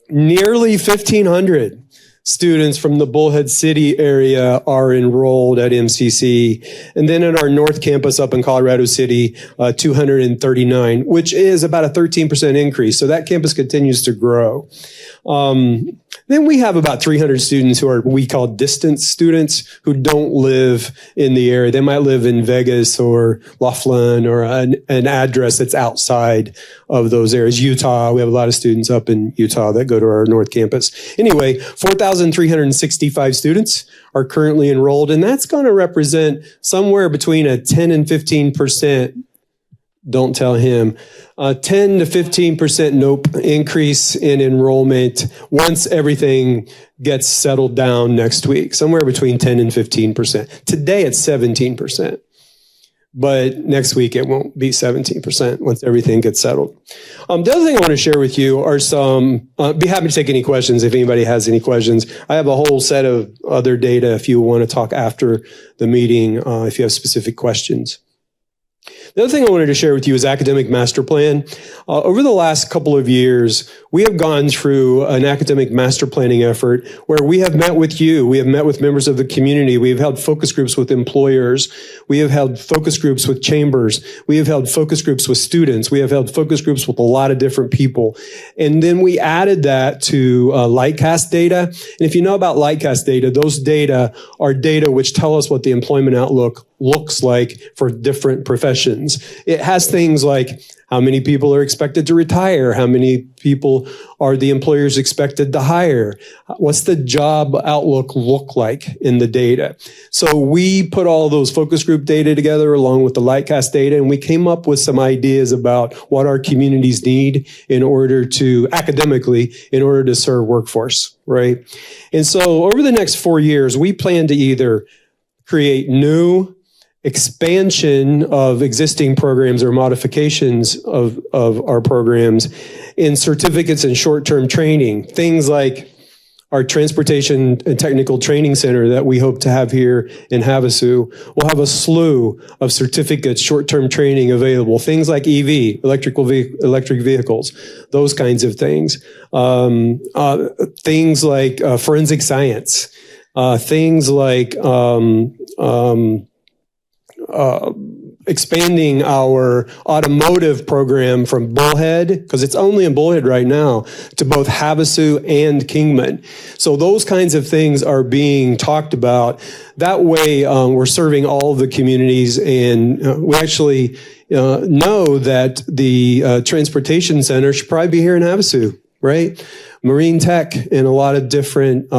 1,500 students from the Bullhead City area are enrolled at MCC. And then at our North Campus up in Colorado City, 239, which is about a 13% increase. So that campus continues to grow. Then we have about 300 students who are we call distance students who don't live in the area. They might live in Vegas or Laughlin or an address that's outside of those areas. Utah, we have a lot of students up in Utah that go to our North Campus. Anyway, 4,365 students are currently enrolled, and that's going to represent somewhere between a 10 and 15%. Don't tell him. 10 to 15% increase in enrollment once everything gets settled down next week, somewhere between 10 and 15%. Today it's 17%, but next week it won't be 17% once everything gets settled. The other thing I want to share with you are some, be happy to take any questions if anybody has any questions. I have a whole set of other data if you want to talk after the meeting, if you have specific questions. The other thing I wanted to share with you is academic master plan. Over the last couple of years, we have gone through an academic master planning effort where we have met with you. We have met with members of the community. We have held focus groups with employers. We have held focus groups with chambers. We have held focus groups with students. We have held focus groups with a lot of different people. And then we added that to Lightcast data. And if you know about Lightcast data, those data are data which tell us what the employment outlook looks like for different professions. It has things like how many people are expected to retire, how many people are the employers expected to hire, what's the job outlook look like in the data. So we put all those focus group data together along with the Lightcast data, and we came up with some ideas about what our communities need in order to, academically, in order to serve workforce, right? And so over the next 4 years, we plan to either create new expansion of existing programs or modifications of our programs in certificates and short-term training, things like our Transportation and Technical Training Center that we hope to have here in Havasu. We'll have a slew of certificates, short-term training available, things like EV, electric vehicles, those kinds of things. Things like forensic science, things like expanding our automotive program from Bullhead, because it's only in Bullhead right now, to both Havasu and Kingman. So those kinds of things are being talked about. That way, we're serving all of the communities, and we actually know that the Transportation Center should probably be here in Havasu, right? Marine Tech and a lot of different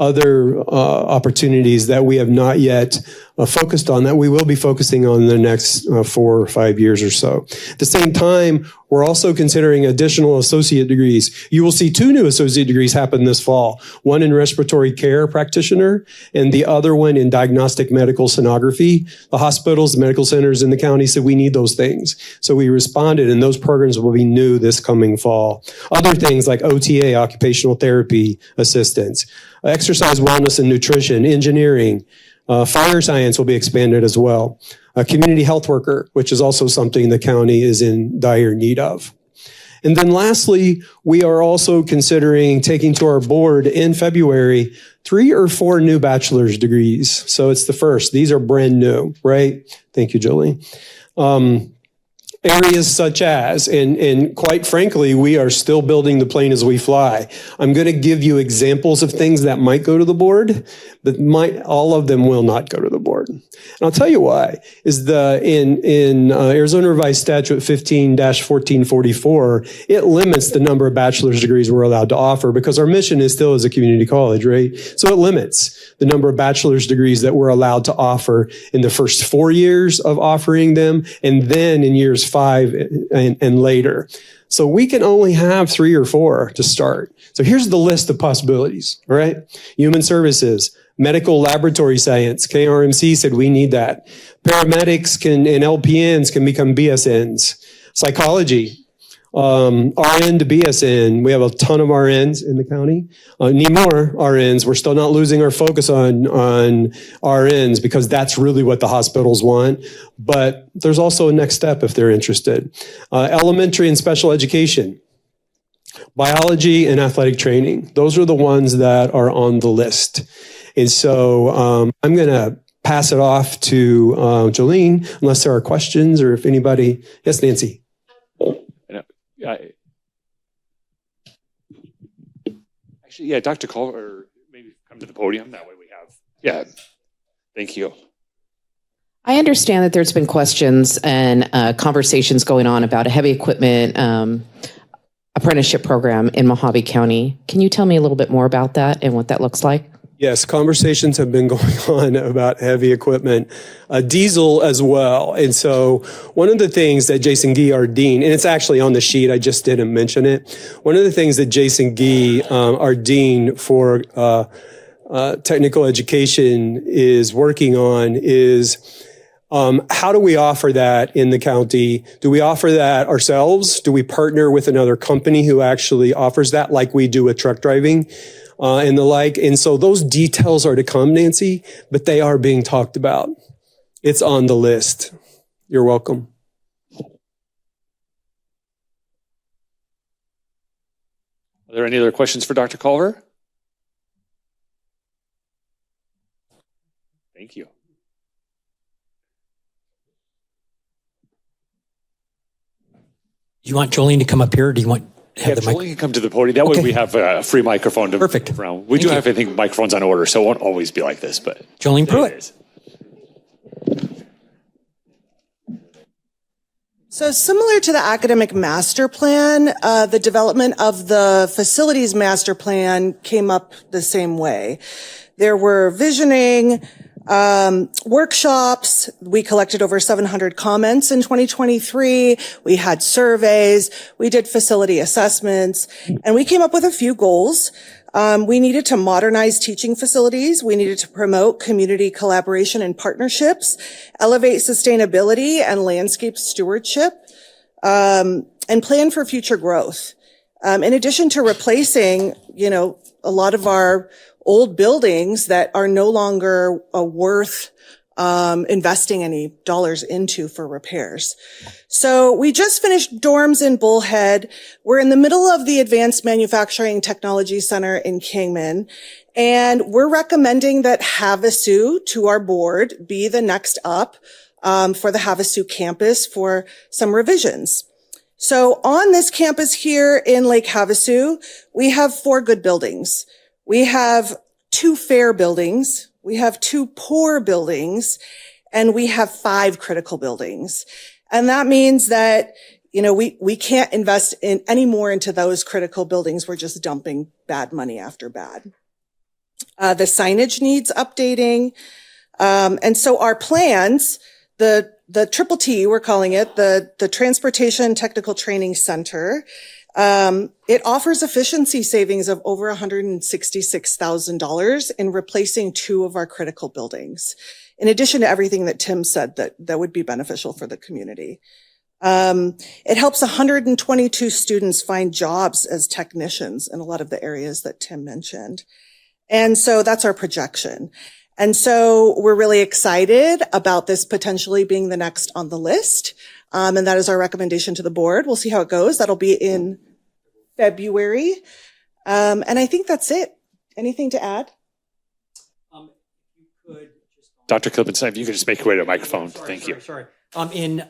other opportunities that we have not yet focused on that we will be focusing on in the next 4 or 5 years or so. At the same time, we're also considering additional associate degrees. You will see 2 new associate degrees happen this fall, one in respiratory care practitioner and the other one in diagnostic medical sonography. The hospitals, the medical centers in the county said we need those things. So we responded, and those programs will be new this coming fall. Other things like OTA, occupational therapy assistants, exercise, wellness, and nutrition, engineering, fire science will be expanded as well. A community health worker, which is also something the county is in dire need of. And then lastly, we are also considering taking to our board in February 3 or 4 new bachelor's degrees. So it's the first. These are brand new, right? Thank you, Julie. Areas such as, and quite frankly, we are still building the plane as we fly. I'm going to give you examples of things that might go to the board, but all of them will not go to the board. And I'll tell you why. Is in Arizona Revised Statute 15-1444, it limits the number of bachelor's degrees we're allowed to offer because our mission is still as a community college, right? So it limits the number of bachelor's degrees that we're allowed to offer in the first 4 years of offering them, and then in years 5 and later. So we can only have 3 or 4 to start. So here's the list of possibilities, all right? Human services, medical laboratory science, KRMC said we need that. Paramedics and LPNs can become BSNs. Psychology, RN to BSN. We have a ton of RNs in the county. Need more RNs. We're still not losing our focus on RNs because that's really what the hospitals want. But there's also a next step if they're interested. Elementary and special education. Biology and athletic training. Those are the ones that are on the list. And so I'm going to pass it off to Jolene, unless there are questions or if anybody. Yes, Nancy. Actually, yeah, Dr. Culver, maybe come to the podium. That way we have. Yeah, thank you. I understand that there's been questions and conversations going on about a heavy equipment apprenticeship program in Mojave County. Can you tell me a little bit more about that and what that looks like? Yes, conversations have been going on about heavy equipment, diesel as well. And so one of the things that Jason Gee, our dean, and it's actually on the sheet, I just didn't mention it. One of the things that Jason Gee, our dean for technical education, is working on is how do we offer that in the county? Do we offer that ourselves? Do we partner with another company who actually offers that like we do with truck driving? And the like. And so those details are to come, Nancy, but they are being talked about. It's on the list. You're welcome. Are there any other questions for Dr. Culver? Thank you. You want Jolene to come up here, or do you want... Yeah, Jolene can come to the podium. That way we have a free microphone to Perfect. Around. We do have, I think, microphones on order, so it won't always be like this. But Jolene Pruitt. So similar to the academic master plan, the development of the facilities master plan came up the same way. There were visioning, workshops. We collected over 700 comments in 2023. We had surveys. We did facility assessments, and we came up with a few goals. We needed to modernize teaching facilities. We needed to promote community collaboration and partnerships, elevate sustainability and landscape stewardship, and plan for future growth. In addition to replacing, a lot of our old buildings that are no longer worth investing any dollars into for repairs. So we just finished dorms in Bullhead. We're in the middle of the Advanced Manufacturing Technology Center in Kingman, and we're recommending that Havasu to our board be the next up for the Havasu campus for some revisions. So on this campus here in Lake Havasu, we have 4 good buildings. We have 2 fair buildings, we have 2 poor buildings, and we have 5 critical buildings. And that means that, we can't invest in any more into those critical buildings. We're just dumping bad money after bad. The signage needs updating. And so our plans, the Triple T, we're calling it, the Transportation Technical Training Center, it offers efficiency savings of over $166,000 in replacing 2 of our critical buildings, in addition to everything that Tim said that would be beneficial for the community. It helps 122 students find jobs as technicians in a lot of the areas that Tim mentioned. And so that's our projection. And so we're really excited about this potentially being the next on the list. And that is our recommendation to the board. We'll see how it goes. That'll be in February. And I think that's it. Anything to add? Dr. Klippenstein, if you could just make your way to the microphone. Thank you. Sorry. In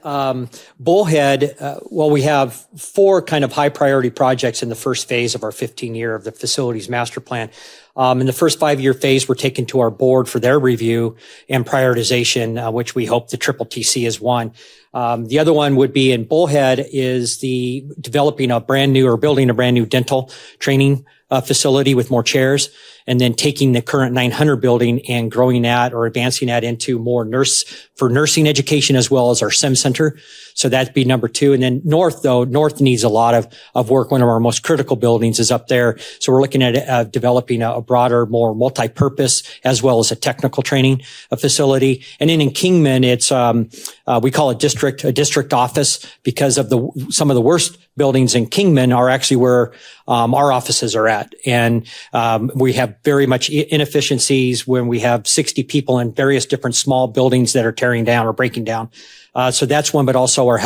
Bullhead, well, we have 4 kind of high priority projects in the first phase of our 15-year of the facilities master plan. In the first 5-year phase, we're taken to our board for their review and prioritization, which we hope the Triple TC is one. The other one would be in Bullhead is the developing a brand new or building a brand new dental training facility with more chairs, and then taking the current 900 building and growing that or advancing that into more nursing education as well as our SIM center. So that'd be number 2. And then North needs a lot of work. One of our most critical buildings is up there. So we're looking at developing a broader, more multi-purpose as well as a technical training facility. And then in Kingman, it's we call it a district office because of some of the worst buildings in Kingman are actually where our offices are at. And we have very much inefficiencies when we have 60 people in various different small buildings that are tearing down or breaking down. So that's one, but also our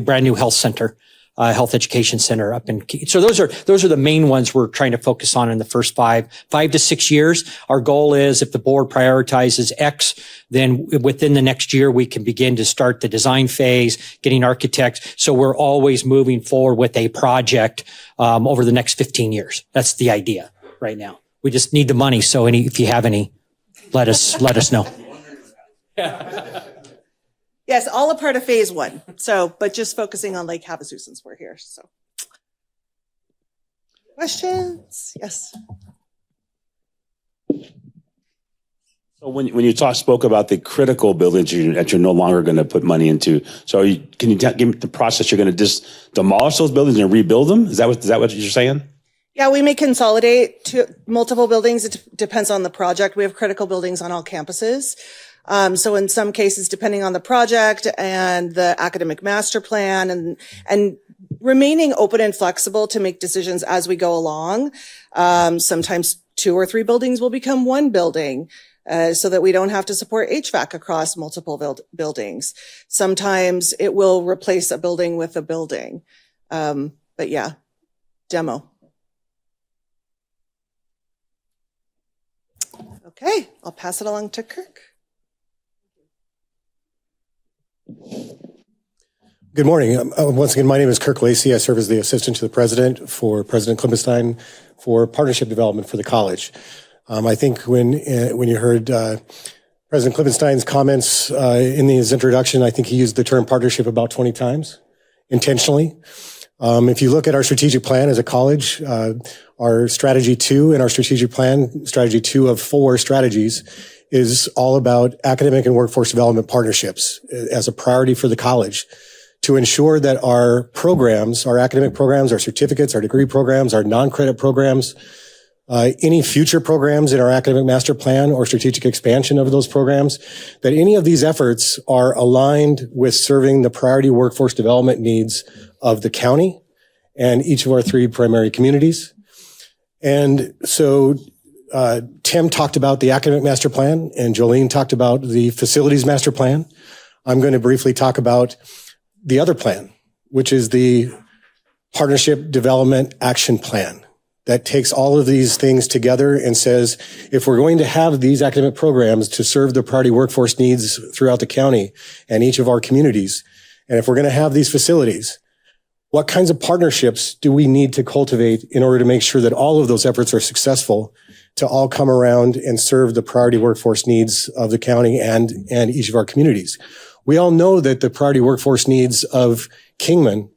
brand new health center, health education center up in. So those are the main ones we're trying to focus on in the first 5 to 6 years. Our goal is if the board prioritizes X, then within the next year, we can begin to start the design phase, getting architects. So we're always moving forward with a project, over the next 15 years. That's the idea right now. We just need the money. So if you have any, let us know. Yes, all a part of phase 1. So, but just focusing on Lake Havasu since we're here. So, questions? Yes. So when you spoke about the critical buildings that you're no longer going to put money into, so can you give me the process? You're going to just demolish those buildings and rebuild them? Is that what you're saying? Yeah, we may consolidate to multiple buildings. It depends on the project. We have critical buildings on all campuses. So in some cases, depending on the project and the academic master plan and remaining open and flexible to make decisions as we go along. Sometimes 2 or 3 buildings will become 1 building. So that we don't have to support HVAC across multiple buildings. Sometimes it will replace a building with a building. But yeah, demo. Okay, I'll pass it along to Kirk. Good morning. Once again, my name is Kirk Lacey. I serve as the assistant to the president for President Klippenstein for partnership development for the college. I think when you heard President Klippenstein's comments in his introduction, I think he used the term partnership about 20 times intentionally. If you look at our strategic plan as a college, our strategy 2 in our strategic plan, strategy 2 of 4 strategies, is all about academic and workforce development partnerships as a priority for the college to ensure that our programs, our academic programs, our certificates, our degree programs, our non-credit programs, any future programs in our academic master plan or strategic expansion of those programs, that any of these efforts are aligned with serving the priority workforce development needs of the county and each of our 3 primary communities. And so Tim talked about the academic master plan and Jolene talked about the facilities master plan. I'm going to briefly talk about the other plan, which is the partnership development action plan that takes all of these things together and says, if we're going to have these academic programs to serve the priority workforce needs throughout the county and each of our communities, and if we're going to have these facilities, what kinds of partnerships do we need to cultivate in order to make sure that all of those efforts are successful to all come around and serve the priority workforce needs of the county and each of our communities? We all know that the priority workforce needs of Kingman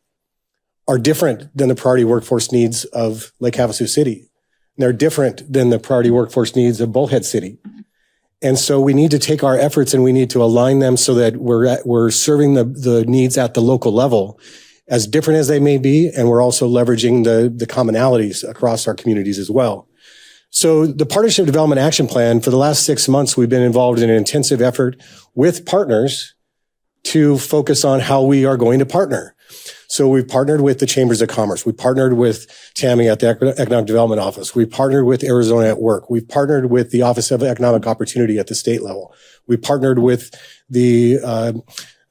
are different than the priority workforce needs of Lake Havasu City. They're different than the priority workforce needs of Bullhead City. And so we need to take our efforts and we need to align them so that we're serving the needs at the local level, as different as they may be. And we're also leveraging the commonalities across our communities as well. So the Partnership Development Action Plan, for the last 6 months, we've been involved in an intensive effort with partners to focus on how we are going to partner. So we've partnered with the Chambers of Commerce. We partnered with Tammy at the Economic Development Office. We partnered with Arizona at Work. We've partnered with the Office of Economic Opportunity at the state level. We partnered with the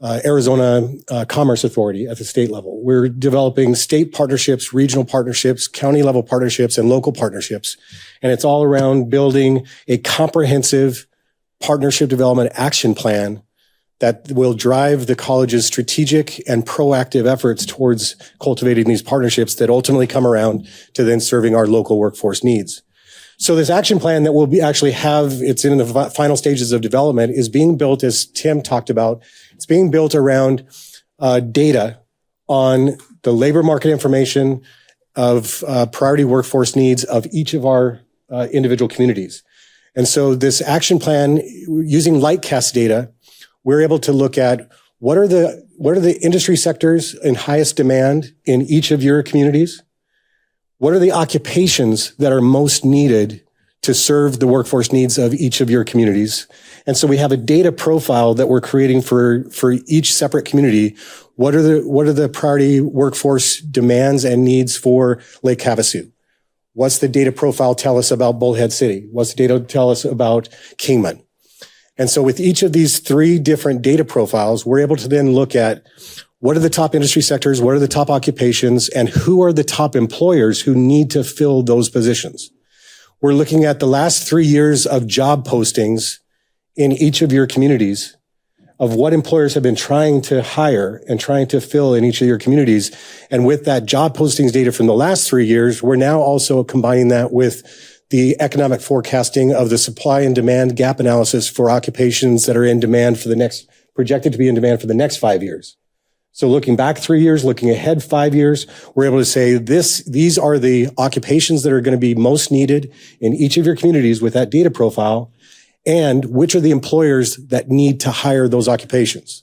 Arizona Commerce Authority at the state level. We're developing state partnerships, regional partnerships, county level partnerships, and local partnerships. And it's all around building a comprehensive partnership development action plan that will drive the college's strategic and proactive efforts towards cultivating these partnerships that ultimately come around to then serving our local workforce needs. So this action plan that we'll it's in the final stages of development, is being built, as Tim talked about. It's being built around data on the labor market information of priority workforce needs of each of our individual communities. And so this action plan, using Lightcast data, we're able to look at what are the industry sectors in highest demand in each of your communities? What are the occupations that are most needed to serve the workforce needs of each of your communities? And so we have a data profile that we're creating for each separate community. What are the priority workforce demands and needs for Lake Havasu? What's the data profile tell us about Bullhead City? What's the data tell us about Kingman? And so with each of these 3 different data profiles, we're able to then look at what are the top industry sectors, what are the top occupations, and who are the top employers who need to fill those positions. We're looking at the last 3 years of job postings in each of your communities, of what employers have been trying to hire and trying to fill in each of your communities. And with that job postings data from the last 3 years, we're now also combining that with the economic forecasting of the supply and demand gap analysis for occupations that are in demand projected to be in demand for the next 5 years. So looking back 3 years, looking ahead 5 years, we're able to say these are the occupations that are going to be most needed in each of your communities with that data profile, and which are the employers that need to hire those occupations.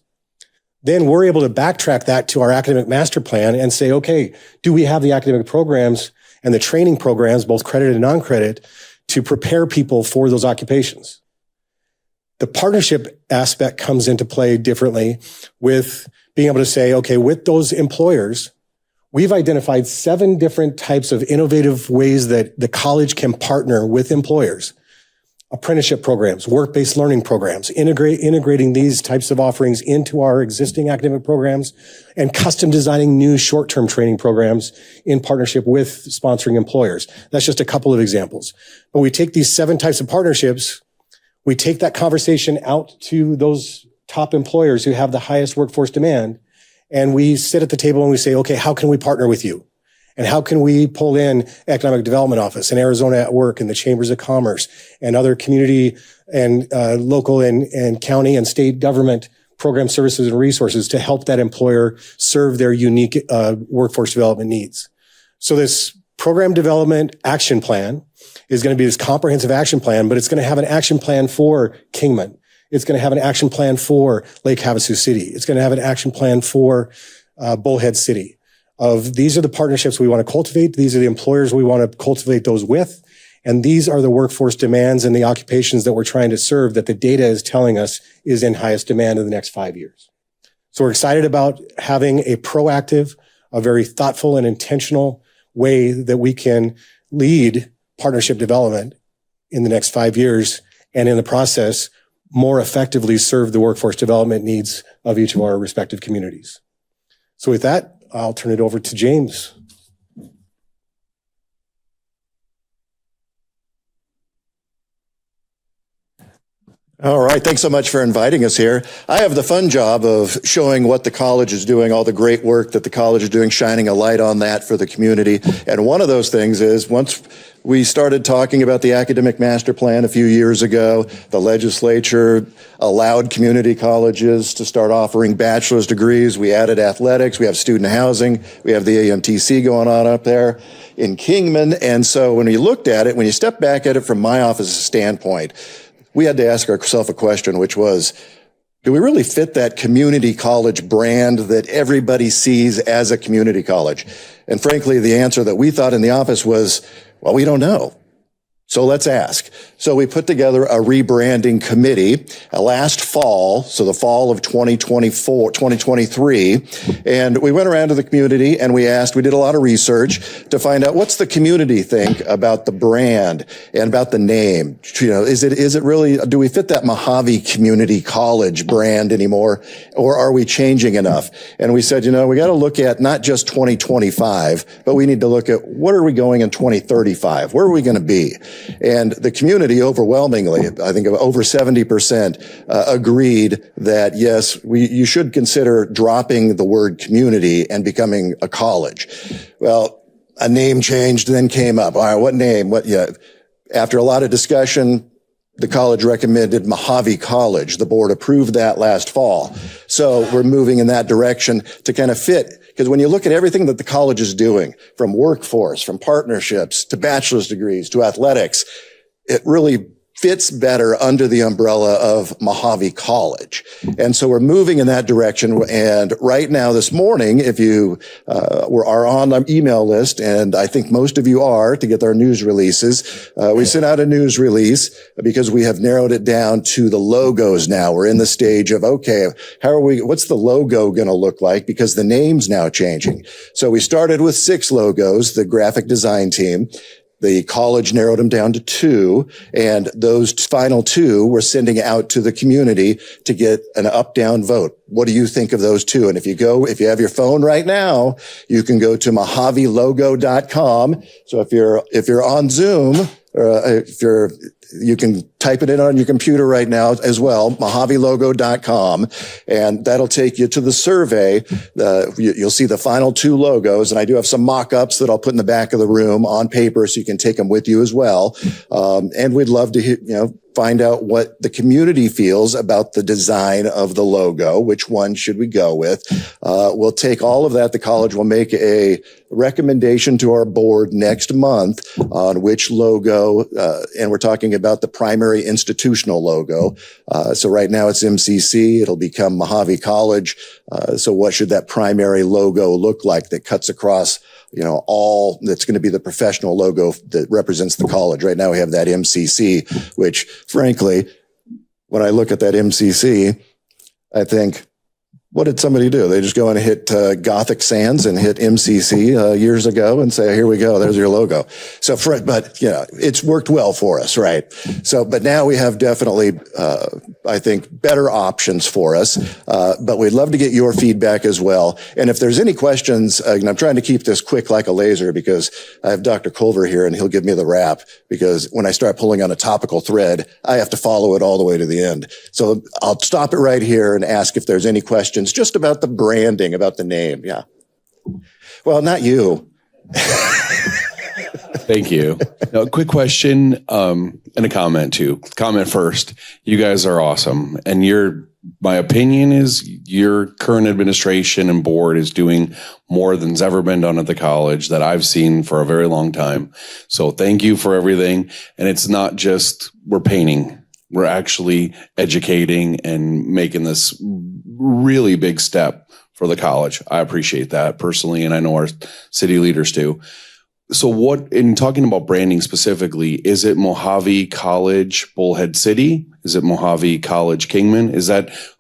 Then we're able to backtrack that to our academic master plan and say, okay, do we have the academic programs and the training programs, both credit and non-credit, to prepare people for those occupations? The partnership aspect comes into play differently with being able to say, okay, with those employers, we've identified 7 different types of innovative ways that the college can partner with employers. Apprenticeship programs, work-based learning programs, integrating these types of offerings into our existing academic programs, and custom designing new short-term training programs in partnership with sponsoring employers. That's just a couple of examples. But we take these 7 types of partnerships, we take that conversation out to those top employers who have the highest workforce demand, and we sit at the table and we say, okay, how can we partner with you? And how can we pull in Economic Development Office and Arizona at Work and the Chambers of Commerce and other community and local and county and state government program services and resources to help that employer serve their unique workforce development needs? So this program development action plan is going to be this comprehensive action plan, but it's going to have an action plan for Kingman. It's going to have an action plan for Lake Havasu City. It's going to have an action plan for Bullhead City. These are the partnerships we want to cultivate. These are the employers we want to cultivate those with. And these are the workforce demands and the occupations that we're trying to serve that the data is telling us is in highest demand in the next 5 years. So we're excited about having a proactive, a very thoughtful and intentional way that we can lead partnership development in the next 5 years, and in the process, more effectively serve the workforce development needs of each of our respective communities. So with that, I'll turn it over to James. All right. Thanks so much for inviting us here. I have the fun job of showing what the college is doing, all the great work that the college is doing, shining a light on that for the community. And one of those things is once We started talking about the academic master plan a few years ago. The legislature allowed community colleges to start offering bachelor's degrees. We added athletics. We have student housing. We have the AMTC going on up there in Kingman. And so when we looked at it, when you step back at it from my office's standpoint, we had to ask ourselves a question, which was, do we really fit that community college brand that everybody sees as a community college? And frankly, the answer that we thought in the office was, well, we don't know. So let's ask. So we put together a rebranding committee last fall, so the fall of 2023, and we went around to the community and we did a lot of research to find out what's the community think about the brand and about the name. You know, is it really, do we fit that Mojave Community College brand anymore, or are we changing enough? And we said, you know, we got to look at not just 2025, but we need to look at what are we going in 2035? Where are we going to be? And the community overwhelmingly, I think over 70%, agreed that yes, you should consider dropping the word community and becoming a college. Well, a name change then came up. All right, what name? After a lot of discussion, the college recommended Mojave College. The board approved that last fall. So we're moving in that direction to kind of fit. Because when you look at everything that the college is doing, from workforce, from partnerships, to bachelor's degrees, to athletics, it really fits better under the umbrella of Mojave College. And so we're moving in that direction. And right now, this morning, if you are on our email list, and I think most of you are to get our news releases, we sent out a news release because we have narrowed it down to the logos now. We're in the stage of, okay, what's the logo going to look like? Because the name's now changing. So we started with 6 logos, the graphic design team. The college narrowed them down to 2, and those final 2 we're sending out to the community to get an up-down vote. What do you think of those 2? And if you have your phone right now, you can go to mojavelogo.com. So if you're on Zoom, you can type it in on your computer right now as well, mojavelogo.com, and that'll take you to the survey. You'll see the final 2 logos, and I do have some mock-ups that I'll put in the back of the room on paper so you can take them with you as well. And we'd love to find out what the community feels about the design of the logo. Which one should we go with? We'll take all of that. The college will make a recommendation to our board next month on which logo, and we're talking about the primary institutional logo. So right now it's MCC. It'll become Mojave College. So what should that primary logo look like that cuts across all that's going to be the professional logo that represents the college? Right now we have that MCC, which frankly, when I look at that MCC, I think, what did somebody do? They just go and hit Gothic Sands and hit MCC years ago and say, here we go, there's your logo. So, but it's worked well for us, right? So, but now we have definitely, I think, better options for us. But we'd love to get your feedback as well. And if there's any questions, and I'm trying to keep this quick like a laser because I have Dr. Culver here and he'll give me the wrap, because when I start pulling on a topical thread, I have to follow it all the way to the end. So I'll stop it right here and ask if there's any questions just about the branding, about the name. Yeah. Well, not you. Thank you. Now, a quick question and a comment too. Comment first. You guys are awesome. And my opinion is your current administration and board is doing more than's ever been done at the college that I've seen for a very long time. So thank you for everything. And it's not just we're painting. We're actually educating and making this really big step for the college. I appreciate that personally, and I know our city leaders do. So in talking about branding specifically, is it Mojave College Bullhead City? Is it Mojave College Kingman?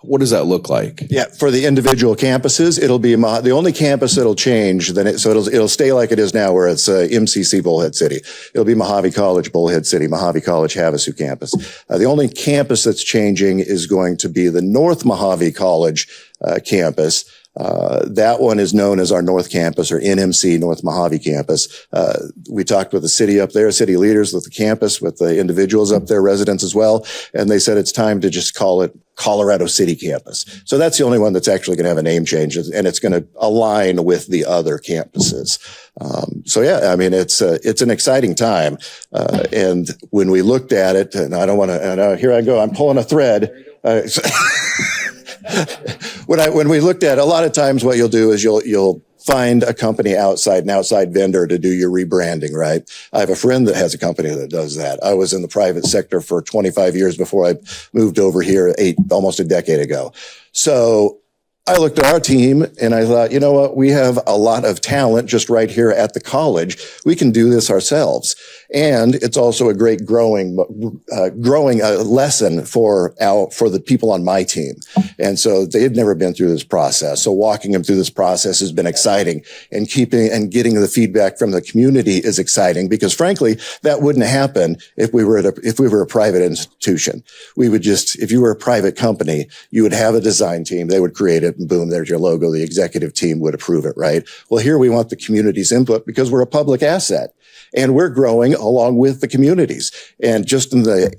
What does that look like? Yeah, for the individual campuses, it'll be the only campus that'll change. It'll stay like it is now, where it's MCC Bullhead City. It'll be Mojave College Bullhead City, Mojave College Havasu campus. The only campus that's changing is going to be the North Mojave College campus. That one is known as our North Campus, or NMC, North Mojave Campus. We talked with the city up there, city leaders, with the campus, with the individuals up there, residents as well, and they said it's time to just call it Colorado City campus. So that's the only one that's actually going to have a name change, and it's going to align with the other campuses. So yeah, I mean, it's an exciting time. And when we looked at it, and I don't want to, and here I go, I'm pulling a thread. When we looked at it, a lot of times what you'll do is you'll find a company outside, an outside vendor to do your rebranding, right? I have a friend that has a company that does that. I was in the private sector for 25 years before I moved over here almost a decade ago. So I looked at our team and I thought, you know what? We have a lot of talent just right here at the college. We can do this ourselves. And it's also a great growing lesson for the people on my team. And so they've never been through this process. So walking them through this process has been exciting, and getting the feedback from the community is exciting, because frankly, that wouldn't happen if we were a private institution. We would if you were a private company, you would have a design team. They would create it and boom, there's your logo. The executive team would approve it, right? Well, here we want the community's input because we're a public asset. And we're growing along with the communities. And just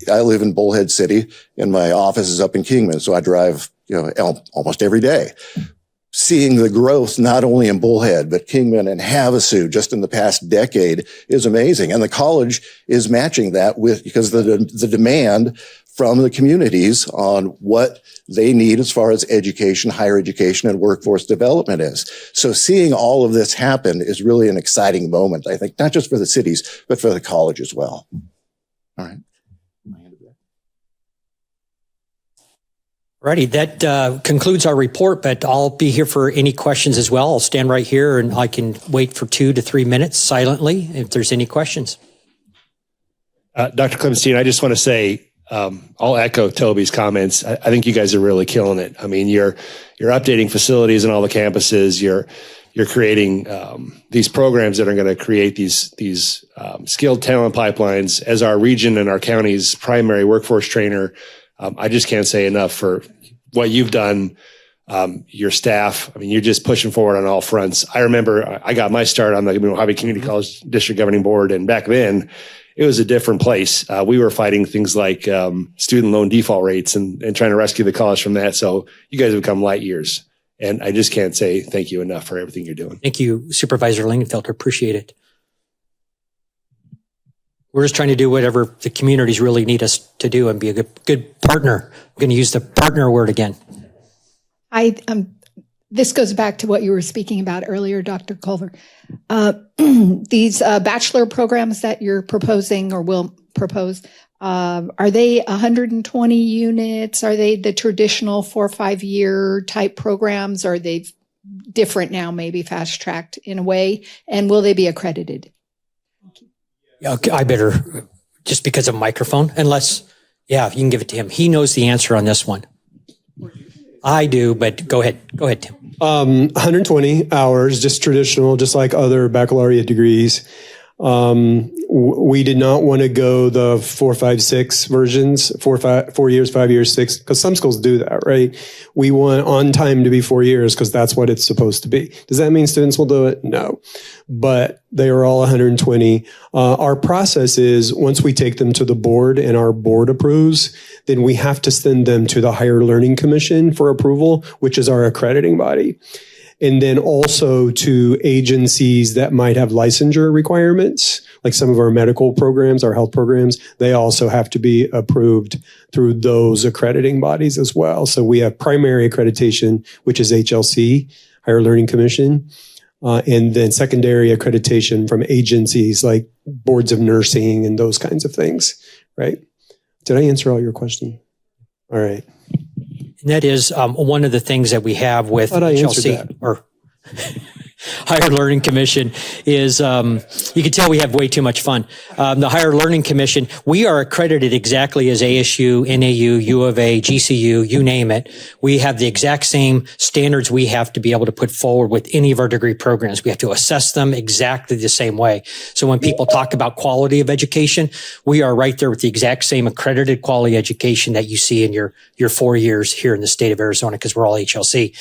I live in Bullhead City, and my office is up in Kingman. So I drive, almost every day. Seeing the growth, not only in Bullhead, but Kingman and Havasu just in the past decade is amazing. And the college is matching that because the demand from the communities on what they need as far as education, higher education, and workforce development is. So seeing all of this happen is really an exciting moment, I think, not just for the cities, but for the college as well. All right. Righty, that concludes our report, but I'll be here for any questions as well. I'll stand right here and I can wait for 2 to 3 minutes silently if there's any questions. Dr. Clemenstein, I just want to say, I'll echo Toby's comments. I think you guys are really killing it. I mean, you're updating facilities in all the campuses. You're creating these programs that are going to create these skilled talent pipelines. As our region and our county's primary workforce trainer, I just can't say enough for what you've done. Your staff, I mean, you're just pushing forward on all fronts. I remember I got my start on the Mojave Community College District Governing Board, and back then it was a different place. We were fighting things like student loan default rates and trying to rescue the college from that. So you guys have come light years, and I just can't say thank you enough for everything you're doing. Thank you, Supervisor Lingenfelter. Appreciate it. We're just trying to do whatever the communities really need us to do and be a good partner. I'm going to use the partner word again. This goes back to what you were speaking about earlier, Dr. Culver. These bachelor programs that you're proposing or will propose, are they 120 units? Are they the traditional 4 or 5 year type programs? Or are they different now, maybe fast tracked in a way? And will they be accredited? Okay, I better, just because of microphone, unless, yeah, you can give it to him. He knows the answer on this one. I do, but go ahead. Go ahead, Tim. 120 hours, just traditional, just like other baccalaureate degrees. We did not want to go the 4, 5, 6 versions, 4 years, 5 years, 6, because some schools do that, right? We want on time to be 4 years because that's what it's supposed to be. Does that mean students will do it? No, but they are all 120. Our process is once we take them to the board and our board approves, then we have to send them to the Higher Learning Commission for approval, which is our accrediting body. And then also to agencies that might have licensure requirements, like some of our medical programs, our health programs, they also have to be approved through those accrediting bodies as well. So we have primary accreditation, which is HLC, Higher Learning Commission, and then secondary accreditation from agencies like boards of nursing and those kinds of things, right? Did I answer all your question? All right. And that is one of the things that we have with HLC or Higher Learning Commission is you can tell we have way too much fun. The Higher Learning Commission, we are accredited exactly as ASU, NAU, U of A, GCU, you name it. We have the exact same standards we have to be able to put forward with any of our degree programs. We have to assess them exactly the same way. So when people talk about quality of education, we are right there with the exact same accredited quality education that you see in your 4 years here in the state of Arizona, because we're all HLC.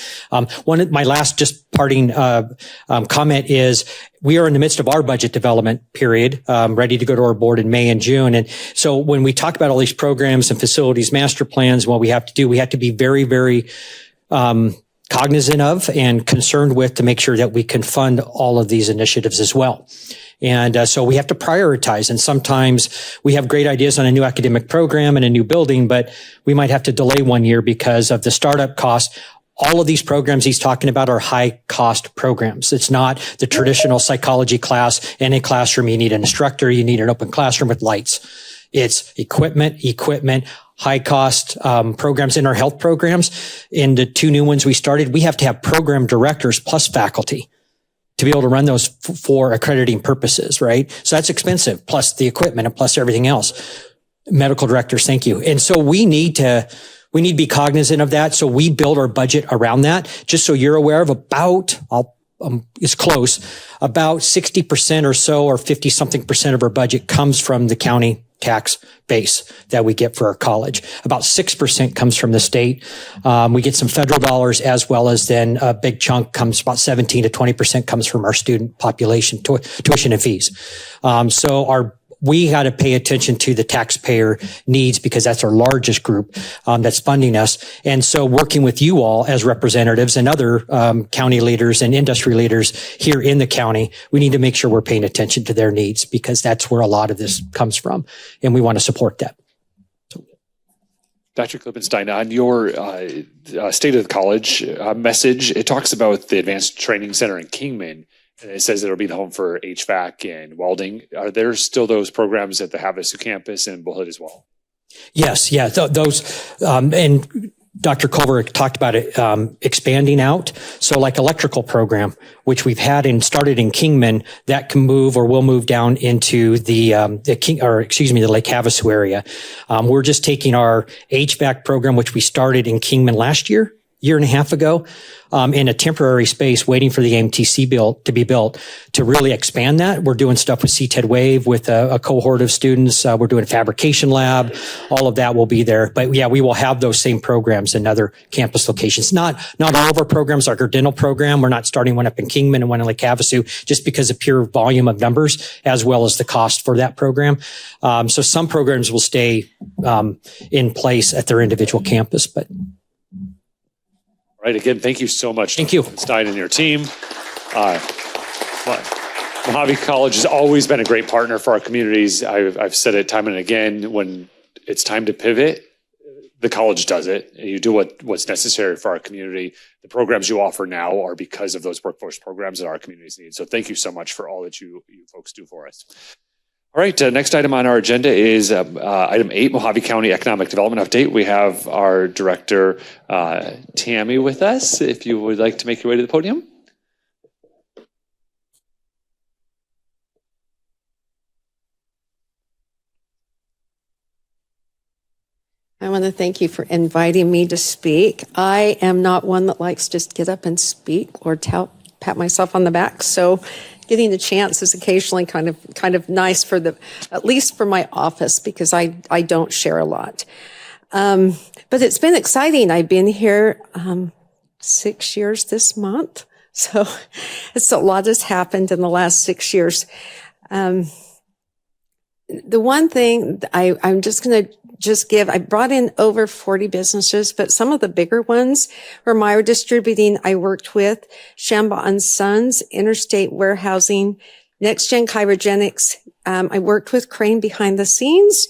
My last just parting comment is we are in the midst of our budget development period, ready to go to our board in May and June. And so when we talk about all these programs and facilities master plans, what we have to do, we have to be very, very cognizant of and concerned with to make sure that we can fund all of these initiatives as well. And so we have to prioritize. And sometimes we have great ideas on a new academic program and a new building, but we might have to delay 1 year because of the startup costs. All of these programs he's talking about are high cost programs. It's not the traditional psychology class. In a classroom, you need an instructor. You need an open classroom with lights. It's equipment, high cost programs in our health programs. In the 2 new ones we started, we have to have program directors plus faculty to be able to run those for accrediting purposes, right? So that's expensive, plus the equipment and plus everything else. Medical directors, thank you. And so we need to be cognizant of that. So we build our budget around that. Just so you're aware of about 60% or so, or 50 something percent of our budget comes from the county tax base that we get for our college. About 6% comes from the state. We get some federal dollars, as well as then a big chunk comes, about 17 to 20% comes from our student population, tuition and fees. We got to pay attention to the taxpayer needs because that's our largest group that's funding us. And so working with you all as representatives and other county leaders and industry leaders here in the county, we need to make sure we're paying attention to their needs because that's where a lot of this comes from. And we want to support that. Dr. Klippenstein, on your State of the College message, it talks about the Advanced Training Center in Kingman. And it says it'll be the home for HVAC and welding. Are there still those programs at the Havasu campus and Bullhead as well? Yes, yeah. Those, and Dr. Culver talked about it, expanding out. So like electrical program, which we've had and started in Kingman, that can move or will move down into the Lake Havasu area. We're just taking our HVAC program, which we started in Kingman last year and a half ago, in a temporary space waiting for the AMTC to be built to really expand that. We're doing stuff with CTED Wave with a cohort of students. We're doing fabrication lab. All of that will be there. But yeah, we will have those same programs in other campus locations. Not all of our programs, like our dental program. We're not starting one up in Kingman and one in Lake Havasu just because of pure volume of numbers as well as the cost for that program. So some programs will stay in place at their individual campus, but All right. Again, thank you so much. Thank you, Stein and your team. Mojave College has always been a great partner for our communities. I've said it time and again. When it's time to pivot, the college does it. You do what's necessary for our community. The programs you offer now are because of those workforce programs that our communities need. So thank you so much for all that you folks do for us. All right, next item on our agenda is item 8, Mojave County Economic Development Update. We have our director, Tammy, with us. If you would like to make your way to the podium. I want to thank you for inviting me to speak. I am not one that likes to just get up and speak or pat myself on the back, so getting the chance is occasionally kind of nice for at least for my office, because I don't share a lot. But it's been exciting. I've been here 6 years this month, so it's a lot has happened in the last 6 years. The one thing I'm just going to give, I brought in over 40 businesses, but some of the bigger ones were Meyer Distributing. I worked with Shamba & Sons, Interstate Warehousing, NextGen Chirogenics. I worked with Crane behind the scenes,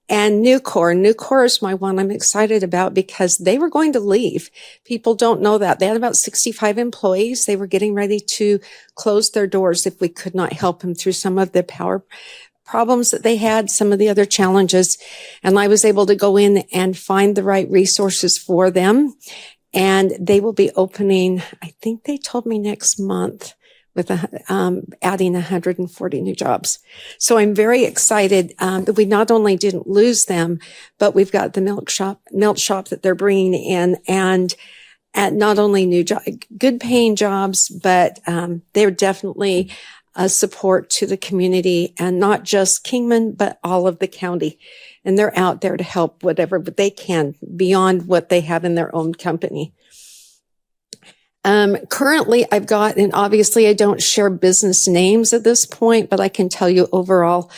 and Nucor. Nucor is my one I'm excited about because they were going to leave. People don't know that. They had about 65 employees. They were getting ready to close their doors if we could not help them through some of the power problems that they had, some of the other challenges. And I was able to go in and find the right resources for them. And they will be opening, I think they told me next month, with adding 140 new jobs. So I'm very excited that we not only didn't lose them, but we've got the milk shop that they're bringing in, and at not only good paying jobs, but they're definitely a support to the community, and not just Kingman, but all of the county. And they're out there to help whatever they can beyond what they have in their own company. Currently, I've got, and obviously I don't share business names at this point, but I can tell you overall,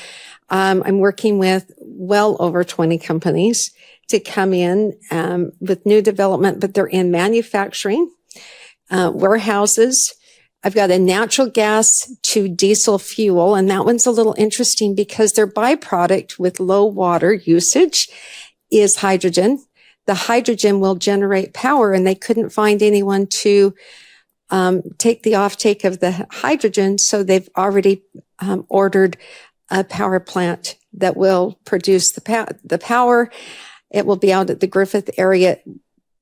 I'm working with well over 20 companies to come in with new development, but they're in manufacturing, warehouses. I've got a natural gas to diesel fuel, and that one's a little interesting because their byproduct with low water usage is hydrogen. The hydrogen will generate power, and they couldn't find anyone to take the offtake of the hydrogen. So they've already ordered a power plant that will produce the power. It will be out at the Griffith area.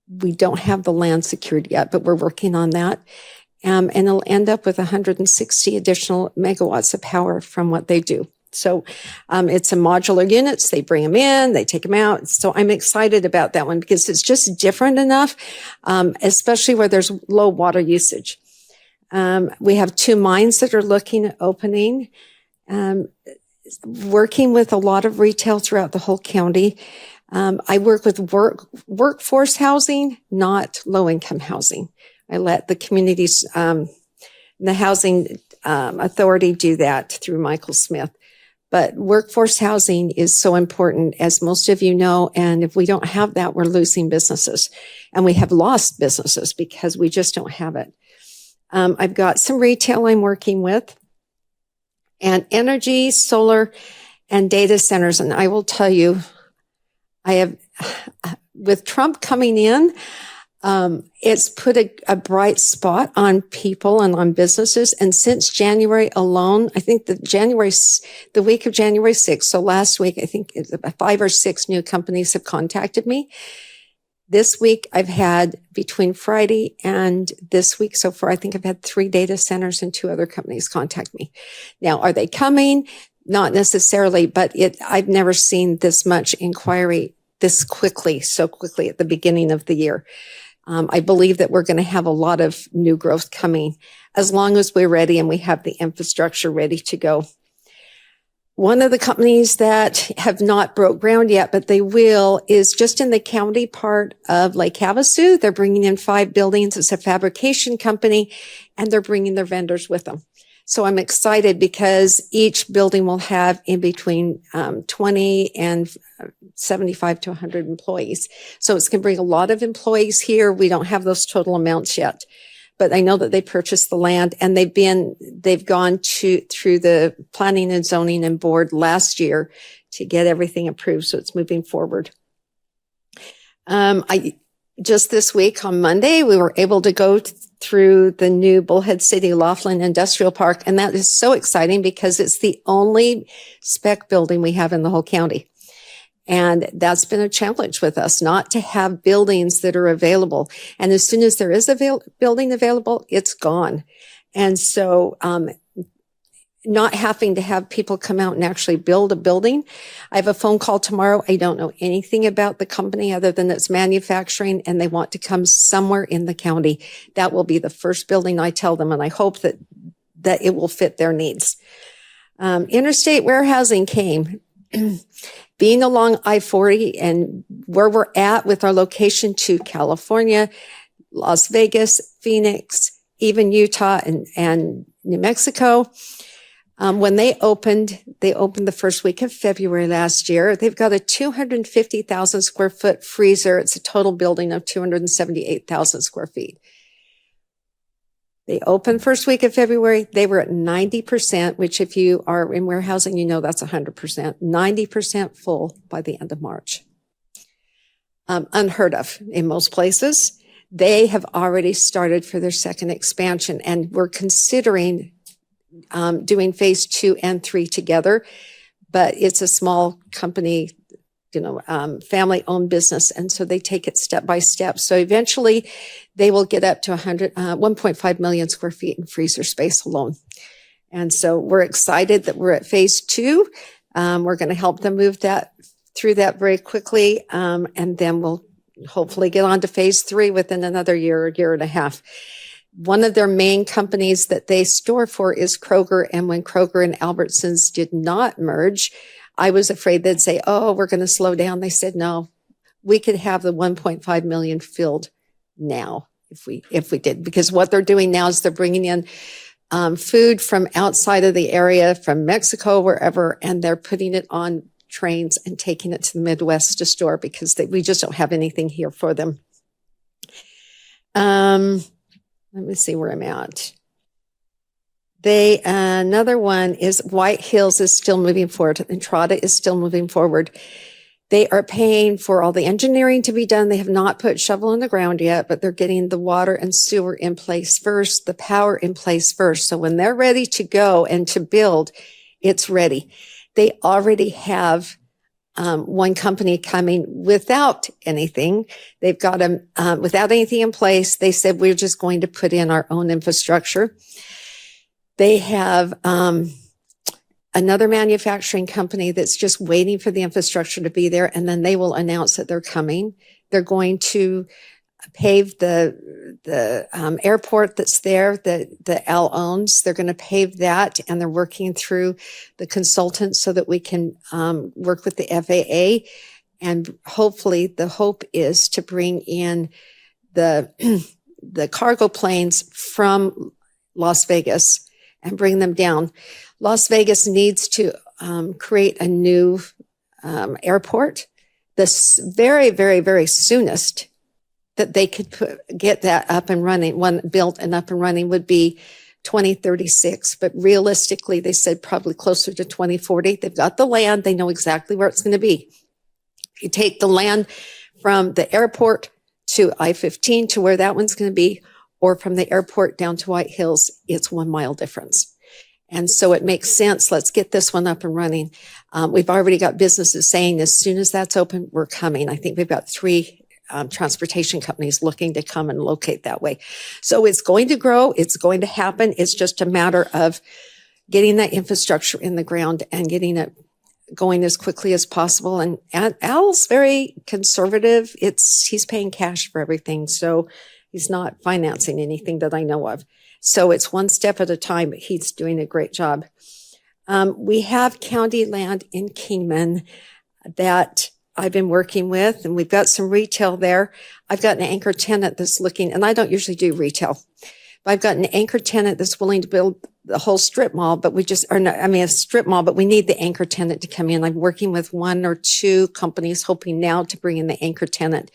We don't have the land secured yet, but we're working on that. And it'll end up with 160 additional megawatts of power from what they do. So it's a modular units. They bring them in, they take them out. So I'm excited about that one because it's just different enough, especially where there's low water usage. We have 2 mines that are looking at opening, working with a lot of retail throughout the whole county. I work with workforce housing, not low-income housing. I let the communities, the housing authority do that through Michael Smith. But workforce housing is so important, as most of you know, and if we don't have that, we're losing businesses. And we have lost businesses because we just don't have it. I've got some retail I'm working with, and energy, solar, and data centers. And I will tell you, I have, with Trump coming in, it's put a bright spot on people and on businesses. And since January alone, I think the week of January 6th, so last week, I think 5 or 6 new companies have contacted me. This week, I've had between Friday and this week so far, I think I've had 3 data centers and 2 other companies contact me. Now, are they coming? Not necessarily, but I've never seen this much inquiry so quickly at the beginning of the year. I believe that we're going to have a lot of new growth coming as long as we're ready and we have the infrastructure ready to go. One of the companies that have not broke ground yet, but they will, is just in the county part of Lake Havasu. They're bringing in 5 buildings. It's a fabrication company, and they're bringing their vendors with them. So I'm excited because each building will have in between 20 and 75 to 100 employees. So it's going to bring a lot of employees here. We don't have those total amounts yet, but I know that they purchased the land, and they've gone through the planning and zoning and board last year to get everything approved. So it's moving forward. Just this week on Monday, we were able to go through the new Bullhead City Laughlin Industrial Park. And that is so exciting because it's the only spec building we have in the whole county. And that's been a challenge with us, not to have buildings that are available. And as soon as there is a building available, it's gone. And so, not having to have people come out and actually build a building. I have a phone call tomorrow. I don't know anything about the company other than it's manufacturing, and they want to come somewhere in the county. That will be the first building I tell them, and I hope that it will fit their needs. Interstate warehousing came. Being along I-40 and where we're at with our location to California, Las Vegas, Phoenix, even Utah and New Mexico. When they opened the first week of February last year. They've got a 250,000 square foot freezer. It's a total building of 278,000 square feet. They opened first week of February. They were at 90%, which if you are in warehousing, you know that's 100%. 90% full by the end of March. Unheard of in most places. They have already started for their second expansion, and we're considering doing phase 2 and 3 together, but it's a small company, family-owned business, and so they take it step by step. So eventually, they will get up to 1.5 million square feet in freezer space alone. And so we're excited that we're at phase 2. We're going to help them move through that very quickly, and then we'll hopefully get on to phase 3 within another year and a half. One of their main companies that they store for is Kroger. And when Kroger and Albertsons did not merge, I was afraid they'd say, oh, we're going to slow down. They said, no, we could have the 1.5 million filled now. if we did, because what they're doing now is they're bringing in food from outside of the area, from Mexico, wherever, and they're putting it on trains and taking it to the Midwest to store because we just don't have anything here for them. Let me see where I'm at. Another one is White Hills is still moving forward. Entrada is still moving forward. They are paying for all the engineering to be done. They have not put shovel in the ground yet, but they're getting the water and sewer in place first, the power in place first. So when they're ready to go and to build, it's ready. They already have one company coming without anything. They've got them without anything in place. They said, we're just going to put in our own infrastructure. They have another manufacturing company that's just waiting for the infrastructure to be there, and then they will announce that they're coming. They're going to pave the airport that's there that Al owns. They're going to pave that, and they're working through the consultants so that we can work with the FAA. And hopefully the hope is to bring in the cargo planes from Las Vegas and bring them down. Las Vegas needs to create a new airport. The very, very, very soonest that they could get that up and running, one built and up and running, would be 2036. But realistically, they said probably closer to 2040. They've got the land. They know exactly where it's going to be. If you take the land from the airport to I-15 to where that one's going to be, or from the airport down to White Hills, it's 1 mile difference. And so it makes sense. Let's get this one up and running. We've already got businesses saying as soon as that's open, we're coming. I think we've got 3 transportation companies looking to come and locate that way. So it's going to grow. It's going to happen. It's just a matter of getting that infrastructure in the ground and getting it going as quickly as possible. And Al's very conservative. He's paying cash for everything. So he's not financing anything that I know of. So it's one step at a time, but he's doing a great job. We have county land in Kingman that I've been working with, and we've got some retail there. I've got an anchor tenant that's looking, and I don't usually do retail, but I've got an anchor tenant that's willing to build the whole strip mall, but a strip mall, but we need the anchor tenant to come in. I'm working with 1 or 2 companies, hoping now to bring in the anchor tenant.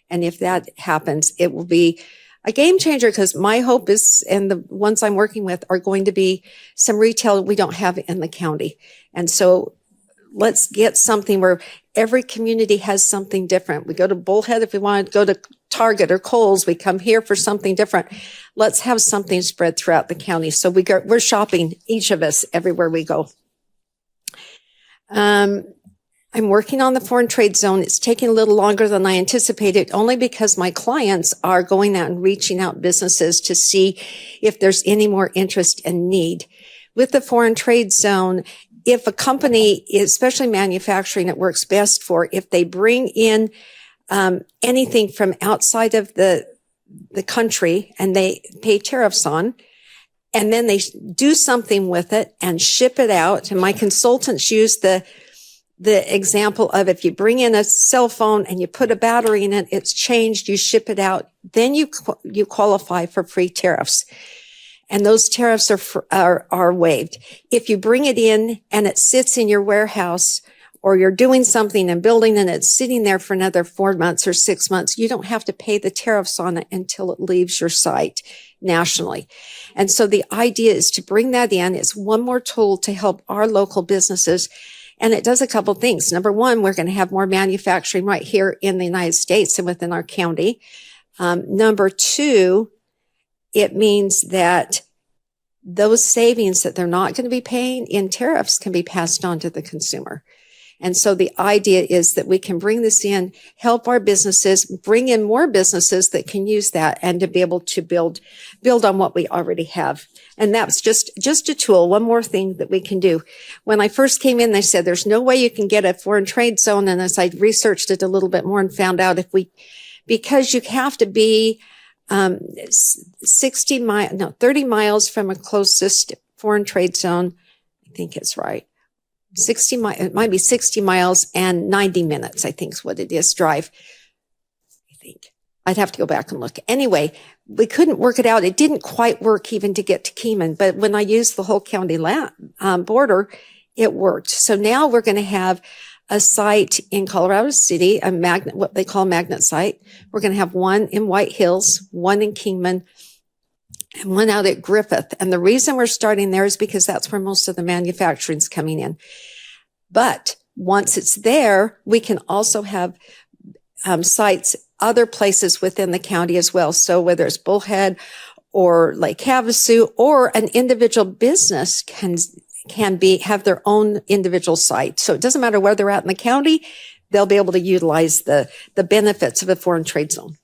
And if that happens, it will be a game changer, because my hope is, and the ones I'm working with are going to be some retail we don't have in the county. And so let's get something where every community has something different. We go to Bullhead if we want to go to Target or Kohl's. We come here for something different. Let's have something spread throughout the county. So we're shopping, each of us, everywhere we go. I'm working on the foreign trade zone. It's taking a little longer than I anticipated, only because my clients are going out and reaching out businesses to see if there's any more interest and need. With the foreign trade zone, if a company, especially manufacturing, it works best for, if they bring in anything from outside of the country and they pay tariffs on, and then they do something with it and ship it out. And my consultants use the example of, if you bring in a cell phone and you put a battery in it, it's changed, you ship it out, then you qualify for free tariffs. And those tariffs are waived. If you bring it in and it sits in your warehouse, or you're doing something and building and it's sitting there for another 4 months or 6 months, you don't have to pay the tariffs on it until it leaves your site nationally. And so the idea is to bring that in. It's one more tool to help our local businesses. And it does a couple things. Number one, we're going to have more manufacturing right here in the United States and within our county. Number two, it means that those savings that they're not going to be paying in tariffs can be passed on to the consumer. And so the idea is that we can bring this in, help our businesses, bring in more businesses that can use that, and to be able to build on what we already have. And that's just a tool. One more thing that we can do. When I first came in, they said there's no way you can get a foreign trade zone. And as I researched it a little bit more and found out because you have to be 30 miles from a closest foreign trade zone. I think it's right. It might be 60 miles and 90 minutes, I think is what it is, drive. I think. I'd have to go back and look. Anyway, we couldn't work it out. It didn't quite work even to get to Keenan, but when I used the whole county border, it worked. So now we're going to have a site in Colorado City, a magnet, what they call a magnet site. We're going to have one in White Hills, one in Kingman, and one out at Griffith. And the reason we're starting there is because that's where most of the manufacturing is coming in. But once it's there, we can also have sites other places within the county as well. So whether it's Bullhead or Lake Havasu, or an individual business can have their own individual site. So it doesn't matter where they're at in the county, they'll be able to utilize the benefits of a foreign trade zone.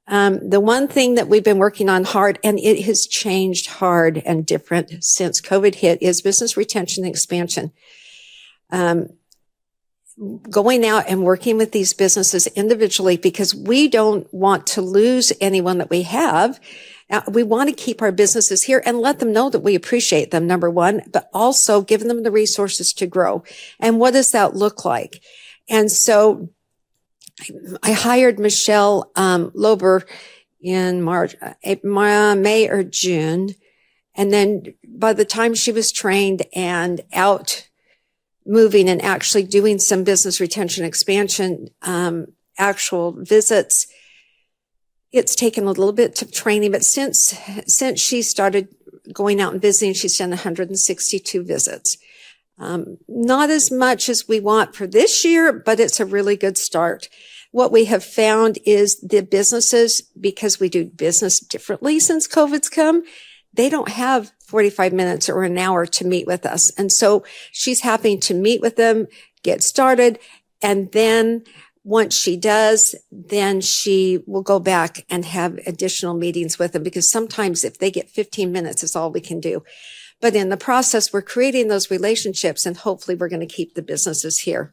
The one thing that we've been working on hard, and it has changed hard and different since COVID hit, is business retention and expansion. Going out and working with these businesses individually, because we don't want to lose anyone that we have. We want to keep our businesses here and let them know that we appreciate them, number one, but also giving them the resources to grow. And what does that look like? And so I hired Michelle Lober in May or June. And then by the time she was trained and out moving and actually doing some business retention expansion, actual visits, it's taken a little bit of training, but since she started going out and visiting, she's done 162 visits. Not as much as we want for this year, but it's a really good start. What we have found is the businesses, because we do business differently since COVID's come, they don't have 45 minutes or an hour to meet with us. And so she's having to meet with them, get started, and then once she does, then she will go back and have additional meetings with them, because sometimes if they get 15 minutes, it's all we can do. But in the process, we're creating those relationships, and hopefully we're going to keep the businesses here.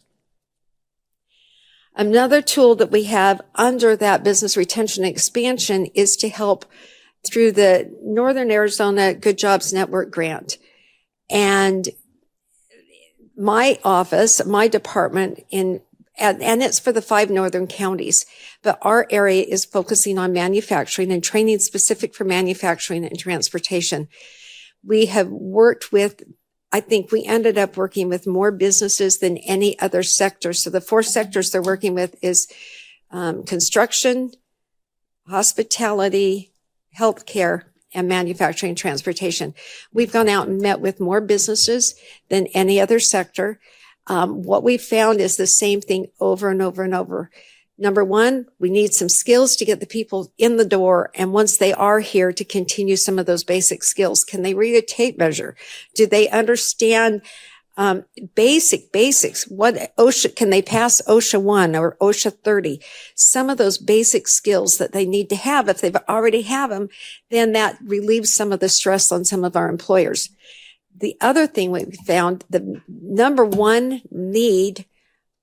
Another tool that we have under that business retention and expansion is to help through the Northern Arizona Good Jobs Network grant. And my office, my department and it's for the 5 northern counties, but our area is focusing on manufacturing and training specific for manufacturing and transportation. We have worked with, I think we ended up working with more businesses than any other sector. So the 4 sectors they're working with is construction, hospitality, healthcare, and manufacturing and transportation. We've gone out and met with more businesses than any other sector. What we found is the same thing over and over and over. Number one, we need some skills to get the people in the door. And once they are here, to continue some of those basic skills. Can they read a tape measure? Do they understand basics? What OSHA, can they pass OSHA 1 or OSHA 30? Some of those basic skills that they need to have. If they've already have them, then that relieves some of the stress on some of our employers. The other thing we found, the number one need,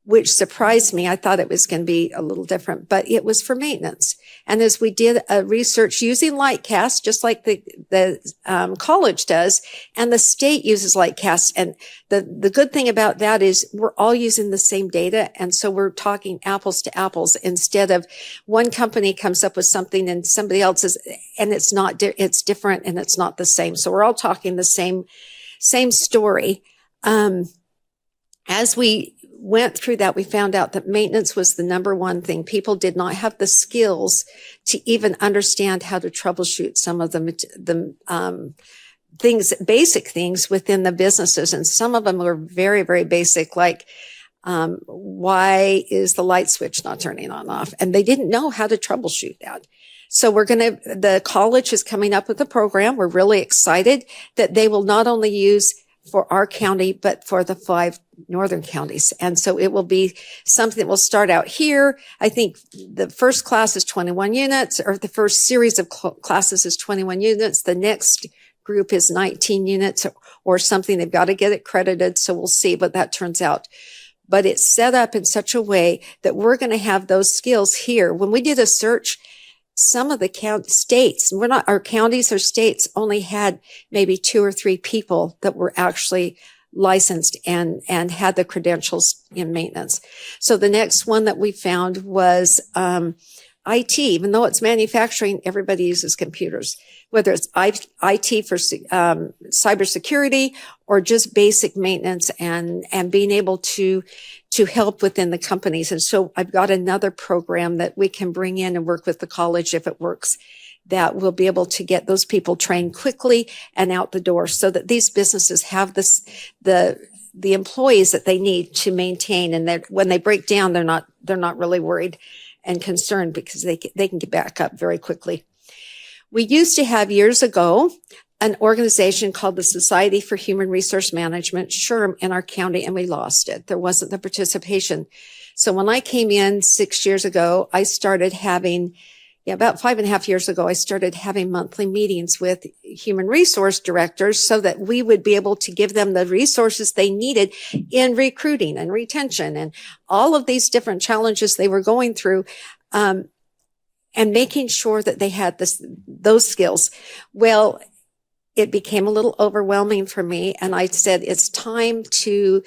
which surprised me, I thought it was going to be a little different, but it was for maintenance. And as we did a research using Lightcast, just like the college does, and the state uses Lightcast. And the good thing about that is we're all using the same data. And so we're talking apples to apples instead of one company comes up with something and somebody else is, and it's not, it's different and it's not the same. So we're all talking the same story. As we went through that, we found out that maintenance was the number one thing. People did not have the skills to even understand how to troubleshoot some of the things, basic things within the businesses. And some of them were very, very basic, like, why is the light switch not turning on and off? And they didn't know how to troubleshoot that. So the college is coming up with a program. We're really excited that they will not only use for our county, but for the 5 northern counties. And so it will be something that will start out here. I think the first class is 21 units, or the first series of classes is 21 units. The next group is 19 units or something. They've got to get it credited. So we'll see what that turns out. But it's set up in such a way that we're going to have those skills here. When we did a search, some of the states, our counties or states only had maybe 2 or 3 people that were actually licensed and had the credentials in maintenance. So the next one that we found was, IT, even though it's manufacturing, everybody uses computers, whether it's IT for cybersecurity or just basic maintenance and being able to help within the companies. And so I've got another program that we can bring in and work with the college if it works, that will be able to get those people trained quickly and out the door so that these businesses have the employees that they need to maintain. And that when they break down, they're not really worried and concerned because they can get back up very quickly. We used to have years ago an organization called the Society for Human Resource Management, SHRM, in our county, and we lost it. There wasn't the participation. So when I came in 6 years ago, I started having, about 5.5 years ago, I started having monthly meetings with human resource directors so that we would be able to give them the resources they needed in recruiting and retention and all of these different challenges they were going through, and making sure that they had those skills. Well, it became a little overwhelming for me, and I said, it's time to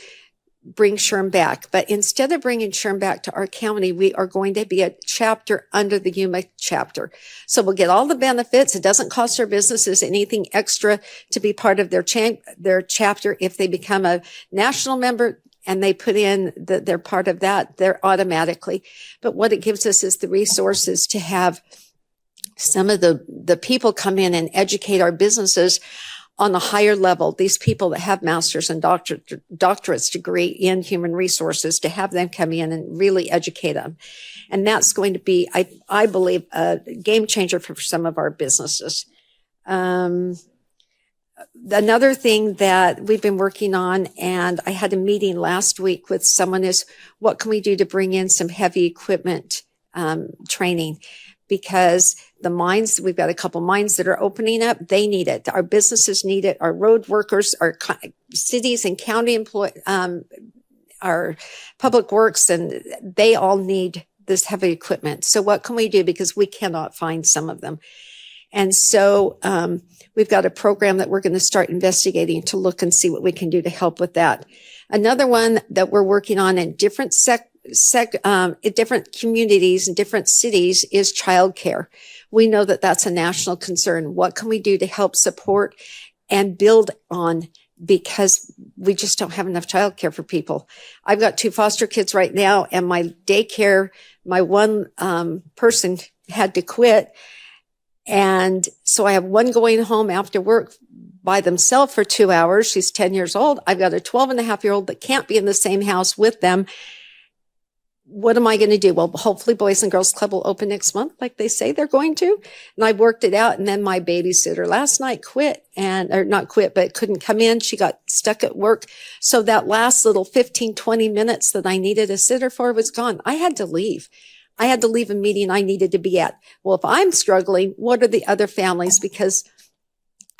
bring SHRM back. But instead of bringing SHRM back to our county, we are going to be a chapter under the Yuma chapter. So we'll get all the benefits. It doesn't cost our businesses anything extra to be part of their chapter. If they become a national member and they put in that they're part of that, they're automatically. But what it gives us is the resources to have some of the people come in and educate our businesses on a higher level. These people that have master's and doctorates degree in human resources, to have them come in and really educate them. And that's going to be, I believe, a game changer for some of our businesses. Another thing that we've been working on, and I had a meeting last week with someone, is what can we do to bring in some heavy equipment training? Because the mines, we've got a couple mines that are opening up. They need it. Our businesses need it. Our road workers, our cities and county our public works, and they all need this heavy equipment. So what can we do? Because we cannot find some of them. And so we've got a program that we're going to start investigating to look and see what we can do to help with that. Another one that we're working on in different different communities and different cities is childcare. We know that that's a national concern. What can we do to help support and build on? Because we just don't have enough childcare for people. I've got 2 foster kids right now, and my daycare, my one person had to quit. And so I have one going home after work by themselves for 2 hours. She's 10 years old. I've got a 12-and-a-half-year-old that can't be in the same house with them. What am I going to do? Well, hopefully Boys and Girls Club will open next month, like they say they're going to. And I worked it out. And then my babysitter last night quit, or not quit, but couldn't come in. She got stuck at work. So that last little 15, 20 minutes that I needed a sitter for was gone. I had to leave. I had to leave a meeting I needed to be at. Well, if I'm struggling, what are the other families? Because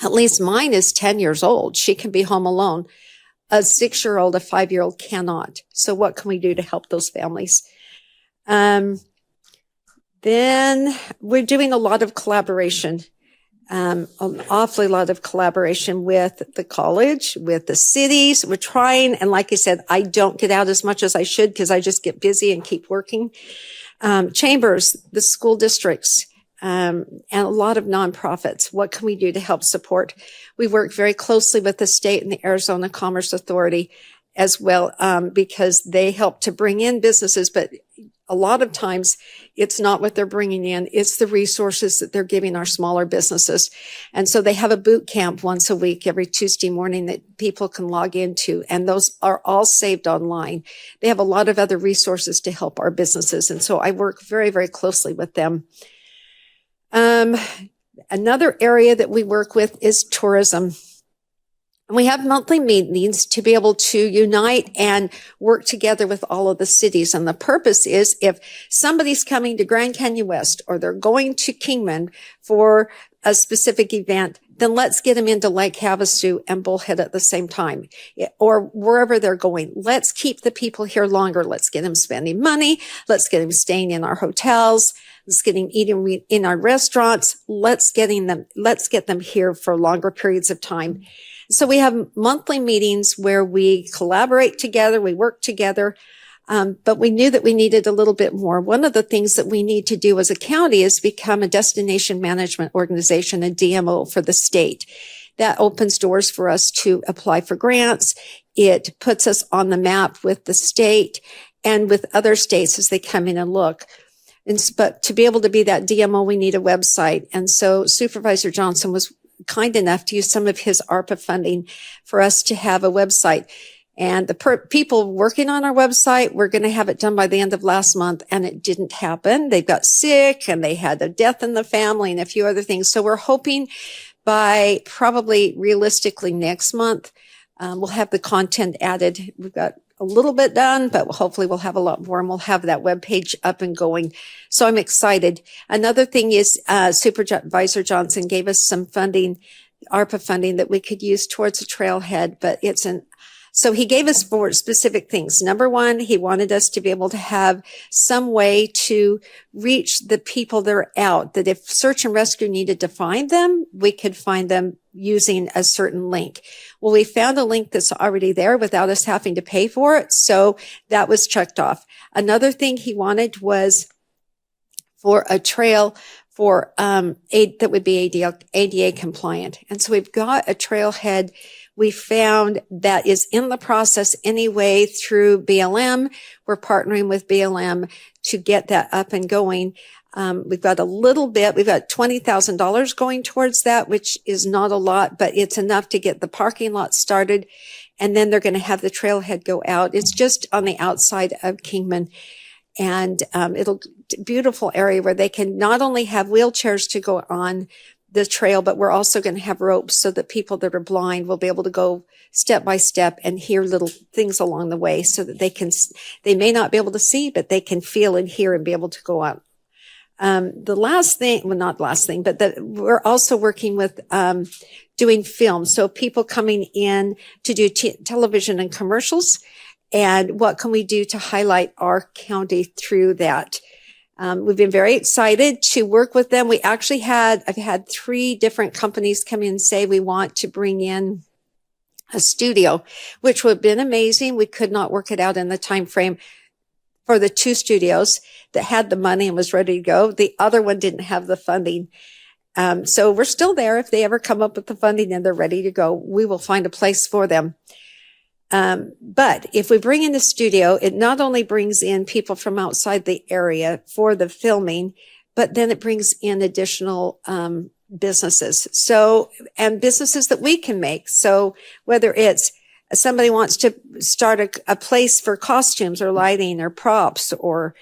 at least mine is 10 years old. She can be home alone. A 6-year-old, a 5-year-old cannot. So what can we do to help those families? Then we're doing a lot of collaboration, an awfully lot of collaboration with the college, with the cities. We're trying. And like I said, I don't get out as much as I should because I just get busy and keep working. Chambers, the school districts, and a lot of nonprofits. What can we do to help support? We work very closely with the state and the Arizona Commerce Authority as well, because they help to bring in businesses, but a lot of times it's not what they're bringing in. It's the resources that they're giving our smaller businesses. And so they have a boot camp once a week, every Tuesday morning, that people can log into. And those are all saved online. They have a lot of other resources to help our businesses. And so I work very, very closely with them. Another area that we work with is tourism. And we have monthly meetings to be able to unite and work together with all of the cities. And the purpose is, if somebody's coming to Grand Canyon West or they're going to Kingman for a specific event, then let's get them into Lake Havasu and Bullhead at the same time, or wherever they're going. Let's keep the people here longer. Let's get them spending money. Let's get them staying in our hotels. Let's get them eating in our restaurants. Let's get them here for longer periods of time. So we have monthly meetings where we collaborate together. We work together. But we knew that we needed a little bit more. One of the things that we need to do as a county is become a destination management organization, a DMO for the state. That opens doors for us to apply for grants. It puts us on the map with the state and with other states as they come in and look. But to be able to be that DMO, we need a website. And so Supervisor Johnson was kind enough to use some of his ARPA funding for us to have a website. And the people working on our website, we're going to have it done by the end of last month, and it didn't happen. They got sick and they had a death in the family and a few other things. So we're hoping by probably realistically next month, we'll have the content added. We've got a little bit done, but hopefully we'll have a lot more, and we'll have that web page up and going. So I'm excited. Another thing is Supervisor Johnson gave us some funding, ARPA funding, that we could use towards a trailhead, but so he gave us 4 specific things. Number one, he wanted us to be able to have some way to reach the people that are out, that if search and rescue needed to find them, we could find them using a certain link. Well, we found a link that's already there without us having to pay for it. So that was checked off. Another thing he wanted was for a trail for that would be ADA compliant. And so we've got a trailhead we found that is in the process anyway through BLM. We're partnering with BLM to get that up and going. We've got a little bit, we've got $20,000 going towards that, which is not a lot, but it's enough to get the parking lot started. And then they're going to have the trailhead go out. It's just on the outside of Kingman. And beautiful area where they can not only have wheelchairs to go on the trail, but we're also going to have ropes so that people that are blind will be able to go step by step and hear little things along the way so that they may not be able to see, but they can feel and hear and be able to go out. The last thing, well, not last thing, but we're also working with, doing film. So people coming in to do television and commercials, and what can we do to highlight our county through that? We've been very excited to work with them. I've had 3 different companies come in and say we want to bring in a studio, which would have been amazing. We could not work it out in the time frame for the 2 studios that had the money and was ready to go. The other one didn't have the funding. So we're still there. If they ever come up with the funding and they're ready to go, we will find a place for them. But if we bring in the studio, it not only brings in people from outside the area for the filming, but then it brings in additional, businesses. And businesses that we can make. So whether it's somebody wants to start a place for costumes or lighting or props or,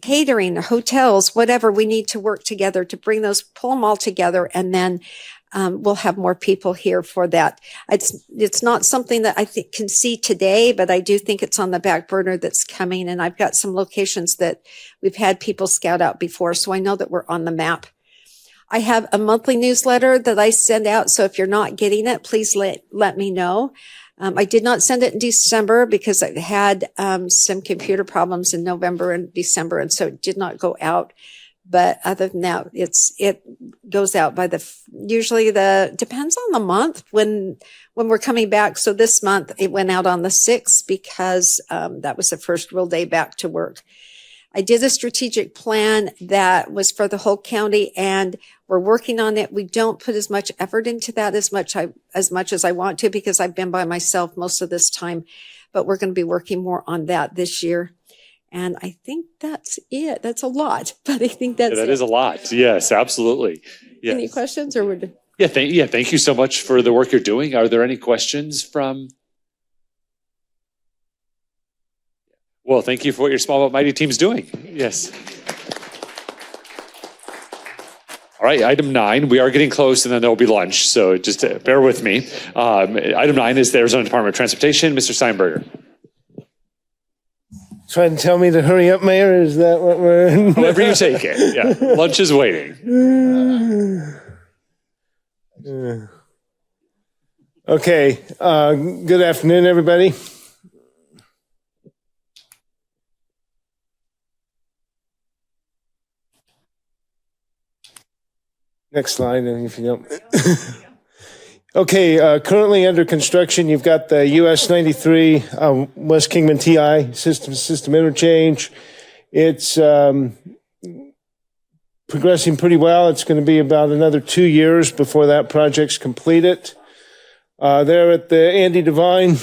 catering or hotels, whatever, we need to work together to pull them all together, and then we'll have more people here for that. It's not something that I think can see today, but I do think it's on the back burner that's coming. And I've got some locations that we've had people scout out before, so I know that we're on the map. I have a monthly newsletter that I send out. So if you're not getting it, please let me know. I did not send it in December because I had some computer problems in November and December, and so it did not go out. But other than that, it goes out by usually depends on the month when we're coming back. So this month it went out on the 6th because, that was the first real day back to work. I did a strategic plan that was for the whole county, and we're working on it. We don't put as much effort into that as much as I want to because I've been by myself most of this time, but we're going to be working more on that this year. And I think that's it. That's a lot, but I think that's that is a lot. Yes, absolutely. Yes. Any questions or would? Yeah, thank you so much for the work you're doing. Are there any questions from? Well, thank you for what your Small But Mighty team's doing. Yes. All right, item 9. We are getting close, and then there will be lunch. So just bear with me. Item 9 is the Arizona Department of Transportation. Mr. Steinberger. Trying to tell me to hurry up, Mayor? Is that what we're... Whatever you take it. Yeah, lunch is waiting. Okay, good afternoon, everybody. Next slide, if you don't. Okay, currently under construction, you've got the US 93 West Kingman TI system interchange. It's progressing pretty well. It's going to be about another 2 years before that project's completed. There at the Andy Devine,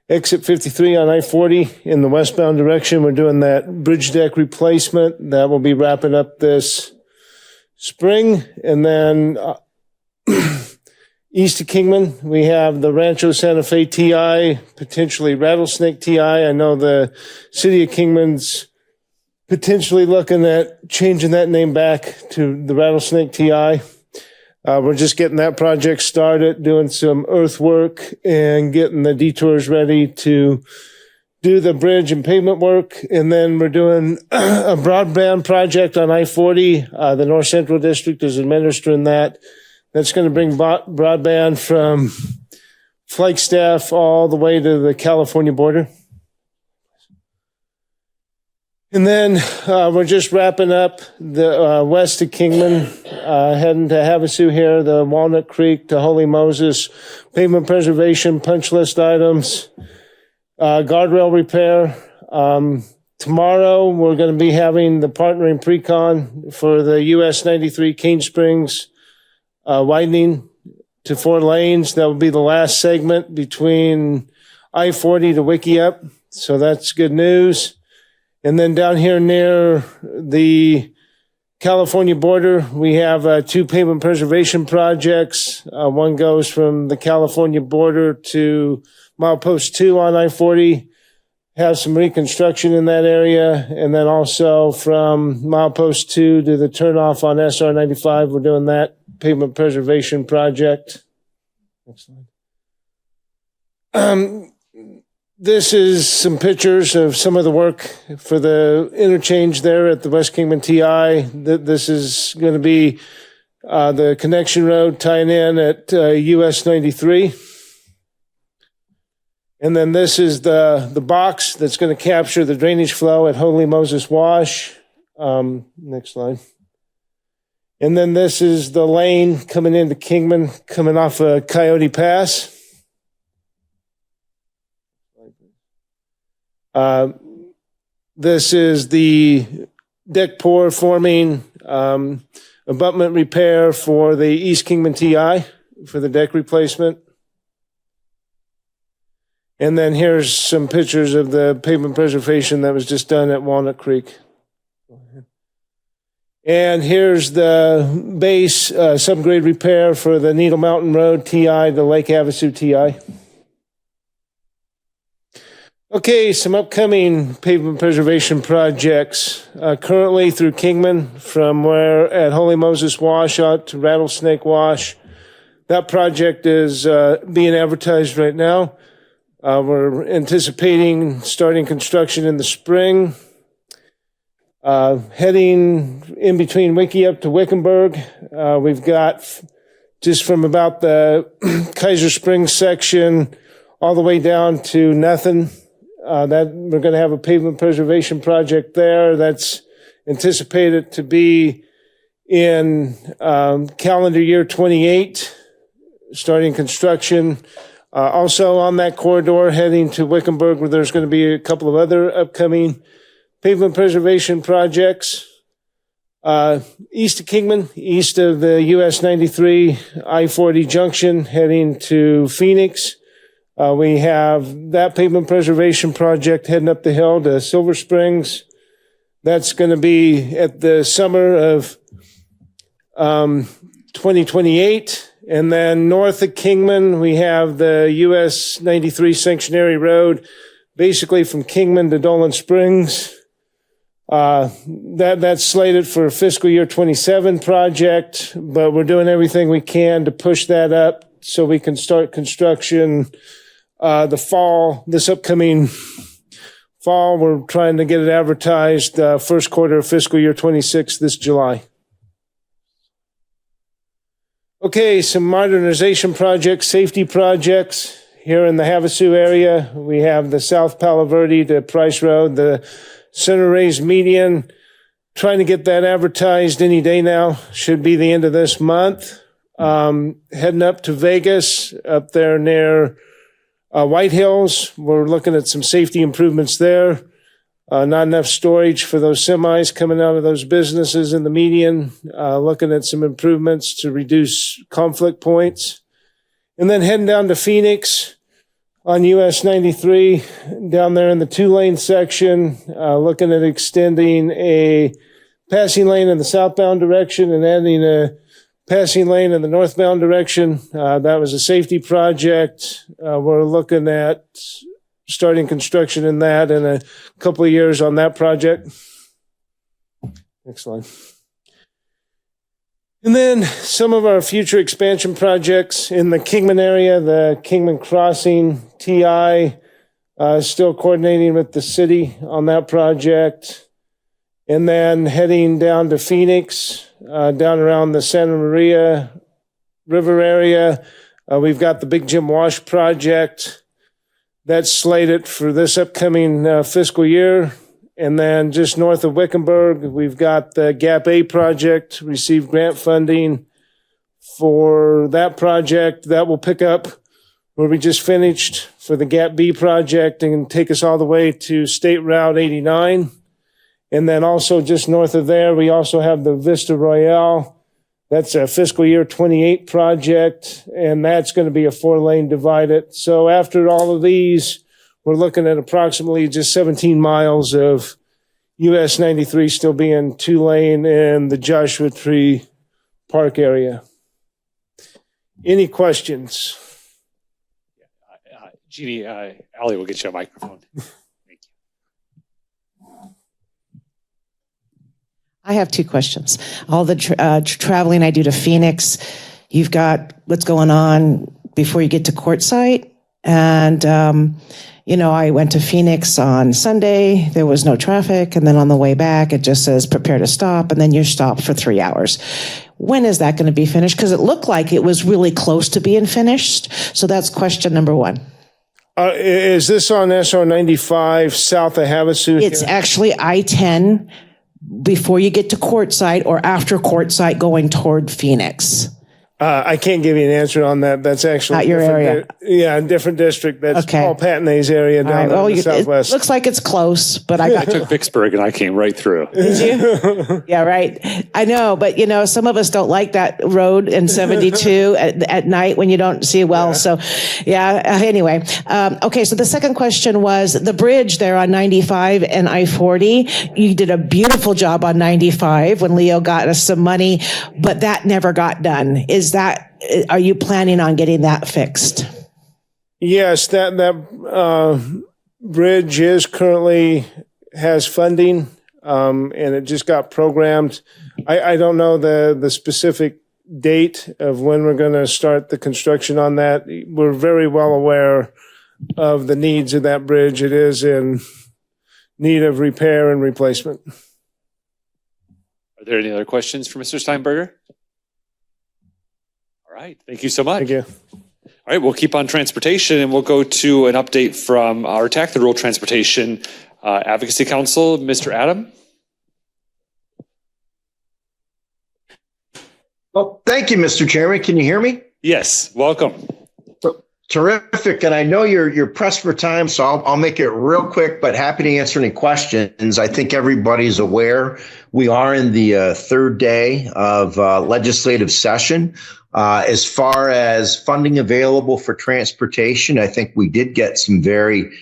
exit 53 on I-40 in the westbound direction, we're doing that bridge deck replacement. That will be wrapping up this spring. And then east of Kingman, we have the Rancho Santa Fe TI, potentially Rattlesnake TI. I know the city of Kingman's potentially looking at changing that name back to the Rattlesnake TI. We're just getting that project started, doing some earthwork and getting the detours ready to do the bridge and pavement work. And then we're doing a broadband project on I-40. The North Central District is administering that. That's going to bring broadband from Flagstaff all the way to the California border. And then we're just wrapping up the west of Kingman, heading to Havasu here, the Walnut Creek to Holy Moses, pavement preservation, punch list items, guardrail repair. Tomorrow we're going to be having the partnering pre-con for the US 93 Cane Springs widening to 4 lanes. That will be the last segment between I-40 to Wickiup. So that's good news. And then down here near the California border, we have 2 pavement preservation projects. One goes from the California border to milepost 2 on I-40, have some reconstruction in that area. And then also from milepost 2 to the turnoff on SR 95, we're doing that pavement preservation project. Next slide. This is some pictures of some of the work for the interchange there at the West Kingman TI. This is going to be the connection road tying in at US 93. And then this is the box that's going to capture the drainage flow at Holy Moses Wash. Next slide. And then this is the lane coming into Kingman, coming off of Coyote Pass. This is the deck pour forming abutment repair for the East Kingman TI for the deck replacement. And then here's some pictures of the pavement preservation that was just done at Walnut Creek. And here's the base subgrade repair for the Needle Mountain Road TI, the Lake Havasu TI. Okay, some upcoming pavement preservation projects. Currently through Kingman, from where at Holy Moses Wash out to Rattlesnake Wash. That project is being advertised right now. We're anticipating starting construction in the spring. Heading in between Wickiup to Wickenburg, we've got just from about the Kaiser Springs section all the way down to nothing. That we're going to have a pavement preservation project there. That's anticipated to be in calendar year 28, starting construction. Also on that corridor heading to Wickenburg, where there's going to be a couple of other upcoming pavement preservation projects. East of Kingman, east of the US 93 I-40 junction heading to Phoenix. We have that pavement preservation project heading up the hill to Silver Springs. That's going to be at the summer of 2028. And then north of Kingman, we have the US 93 Sanctuary Road, basically from Kingman to Dolan Springs. That's slated for a fiscal year 27 project, but we're doing everything we can to push that up so we can start construction this upcoming fall. We're trying to get it advertised first quarter of fiscal year 26 this July. Okay, some modernization projects, safety projects here in the Havasu area. We have the South Palo Verde to Price Road, the Center Raised Median. Trying to get that advertised any day now. Should be the end of this month. Heading up to Vegas, up there near White Hills, we're looking at some safety improvements there. Not enough storage for those semis coming out of those businesses in the median. Looking at some improvements to reduce conflict points. And then heading down to Phoenix on US 93, down there in the 2-lane section, looking at extending a passing lane in the southbound direction and adding a passing lane in the northbound direction. That was a safety project. We're looking at starting construction in that in a couple of years on that project. Next slide. And then some of our future expansion projects in the Kingman area, the Kingman Crossing TI, still coordinating with the city on that project. And then heading down to Phoenix, down around the Santa Maria River area, we've got the Big Jim Wash project. That's slated for this upcoming fiscal year. And then just north of Wickenburg, we've got the Gap A project, received grant funding for that project. That will pick up where we just finished for the Gap B project and take us all the way to State Route 89. And then also just north of there, we also have the Vista Royale. That's a fiscal year 28 project, and that's going to be a 4-lane divided. So after all of these, we're looking at approximately just 17 miles of US 93 still being 2-lane in the Joshua Tree Park area. Any questions? Jeannie, Allie will get you a microphone. I have 2 questions. All the traveling I do to Phoenix, you've got what's going on before you get to Quartzsite. And, I went to Phoenix on Sunday. There was no traffic. And then on the way back, it just says prepare to stop. And then you're stopped for 3 hours. When is that going to be finished? Because it looked like it was really close to being finished. So that's question number 1. Is this on SR 95 south of Havasu? It's actually I-10 before you get to Quartzsite or after Quartzsite going toward Phoenix. I can't give you an answer on that. That's actually not your area. A different district. That's Paul Patnay's area down in the southwest. It looks like it's close, but I took Vicksburg and I came right through. Did you? Yeah, right. I know, but some of us don't like that road in 72 at night when you don't see well. Yeah. So, anyway. Okay, so the second question was the bridge there on 95 and I-40. You did a beautiful job on 95 when Leo got us some money, but that never got done. Are you planning on getting that fixed? Yes, that bridge is currently has funding, and it just got programmed. I don't know the specific date of when we're going to start the construction on that. We're very well aware of the needs of that bridge. It is in need of repair and replacement. Are there any other questions for Mr. Steinberger? All right, thank you so much. Thank you. All right, we'll keep on transportation and we'll go to an update from our TAC, the Rural Transportation Advocacy Council. Mr. Adam? Well, thank you, Mr. Chairman. Can you hear me? Yes, welcome. Terrific. And I know you're pressed for time, so I'll make it real quick, but happy to answer any questions. I think everybody's aware we are in the third day of legislative session. As far as funding available for transportation, I think we did get some very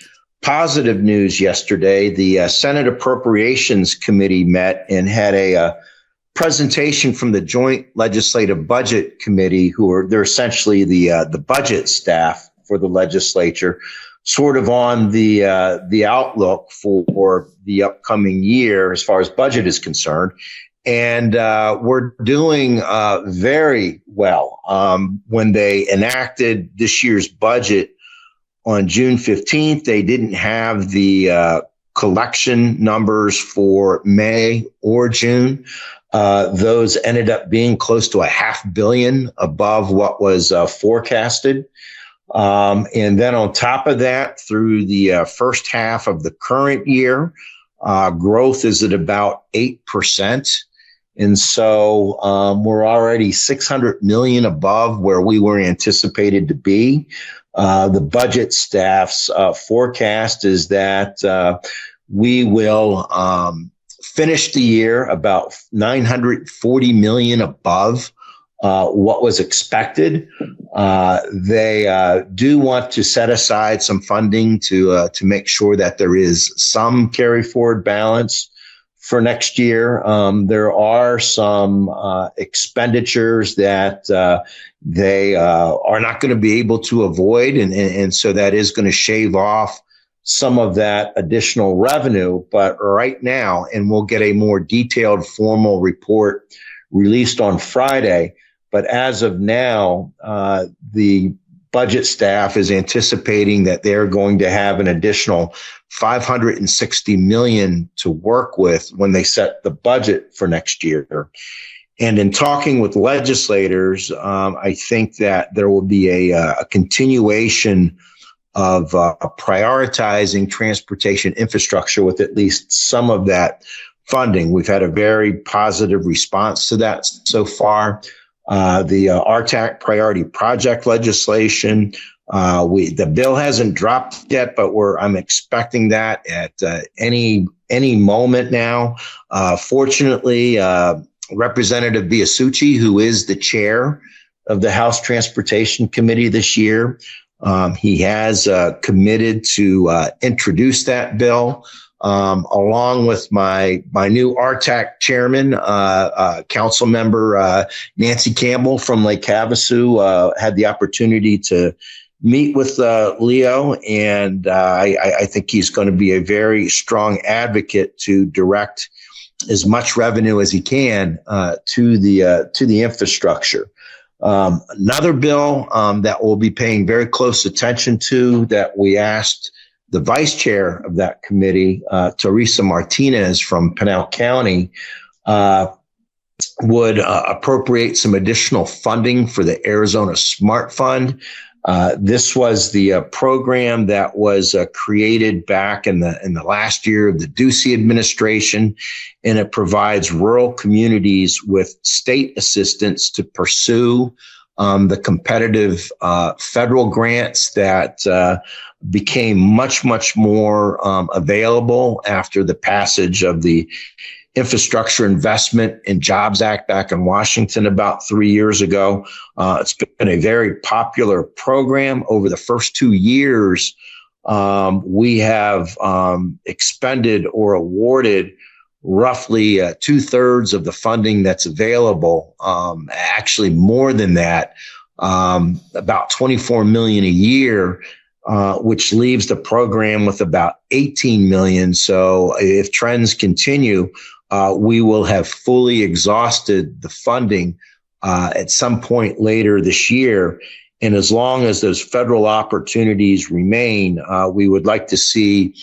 positive news yesterday. The Senate Appropriations Committee met and had a presentation from the Joint Legislative Budget Committee, they're essentially the budget staff for the legislature, sort of on the outlook for the upcoming year as far as budget is concerned. And we're doing very well. When they enacted this year's budget on June 15th, they didn't have the collection numbers for May or June. Those ended up being close to $500 million above what was forecasted. And then on top of that, through the first half of the current year, growth is at about 8%. And so we're already 600 million above where we were anticipated to be. The budget staff's forecast is that we will finish the year about 940 million above what was expected. They do want to set aside some funding to make sure that there is some carry forward balance for next year. There are some expenditures that they are not going to be able to avoid, and so that is going to shave off some of that additional revenue. But right now, and we'll get a more detailed formal report released on Friday, but as of now, the budget staff is anticipating that they're going to have an additional 560 million to work with when they set the budget for next year. And in talking with legislators, I think that there will be a continuation of prioritizing transportation infrastructure with at least some of that funding. We've had a very positive response to that so far. The RTAC priority project legislation, the bill hasn't dropped yet, but I'm expecting that at any moment now. Fortunately, Representative Biasucci, who is the chair of the House Transportation Committee this year, he has committed to introduce that bill. Along with my new RTAC chairman, council member Nancy Campbell from Lake Havasu, had the opportunity to meet with Leo, and I think he's going to be a very strong advocate to direct as much revenue as he can to the infrastructure. Another bill that we'll be paying very close attention to, that we asked the vice chair of that committee, Teresa Martinez from Pinal County, would appropriate some additional funding for the Arizona Smart Fund. This was the program that was created back in the last year of the Ducey administration, and it provides rural communities with state assistance to pursue the competitive federal grants that became much more available after the passage of the Infrastructure Investment and Jobs Act back in Washington about 3 years ago. It's been a very popular program. Over the first 2 years, we have expended or awarded roughly 2/3 of the funding that's available. Actually, more than that, about 24 million a year, which leaves the program with about 18 million. So if trends continue, we will have fully exhausted the funding at some point later this year. And as long as those federal opportunities remain, we would like to see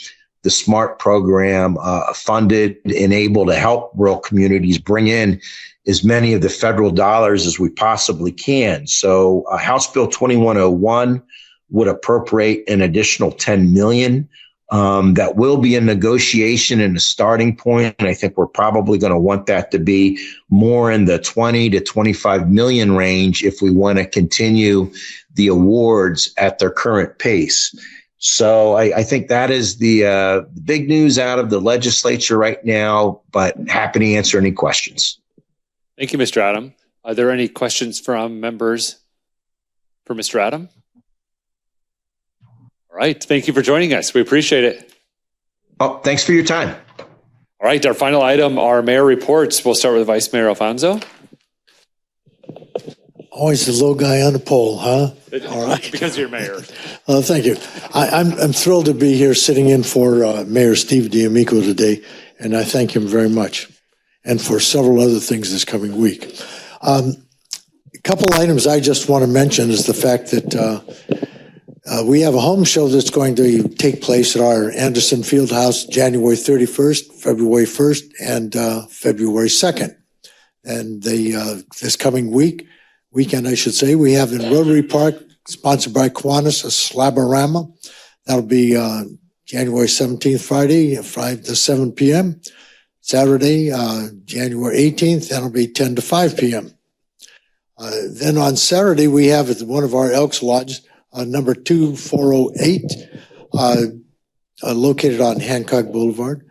the SMART program funded and able to help rural communities bring in as many of the federal dollars as we possibly can. So House Bill 2101 would appropriate an additional 10 million. That will be a negotiation and a starting point. And I think we're probably going to want that to be more in the 20 to 25 million range if we want to continue the awards at their current pace. So I think that is the big news out of the legislature right now, but happy to answer any questions. Thank you, Mr. Adam. Are there any questions from members for Mr. Adam? All right. Thank you for joining us. We appreciate it. Oh, thanks for your time. All right. Our final item are mayor reports. We'll start with Vice Mayor Alfonso. Always the low guy on the pole, huh? All right. Because you're mayor. Thank you. I'm thrilled to be here sitting in for Mayor Steve D'Amico today, and I thank him very much, and for several other things this coming week. A couple items I just want to mention is the fact that we have a home show that's going to take place at our Anderson Fieldhouse January 31st, February 1st, and February 2nd. And this coming weekend, I should say, we have in Rotary Park, sponsored by Kiwanis, a Slaborama. That'll be January 17th, Friday, 5 to 7 p.m. Saturday, January 18th, that'll be 10 to 5 p.m. Then on Saturday, we have at one of our Elks Lodge, number 2408, located on Hancock Boulevard.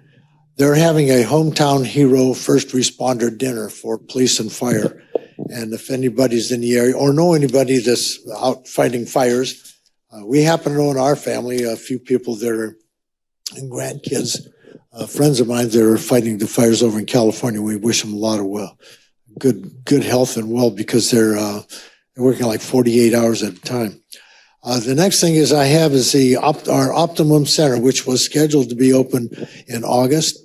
They're having a hometown hero first responder dinner for police and fire. And if anybody's in the area or know anybody that's out fighting fires, we happen to know in our family a few people that are grandkids, friends of mine that are fighting the fires over in California. We wish them a lot of good health and well, because they're working like 48 hours at a time. The next thing is our Optimum Center, which was scheduled to be open in August,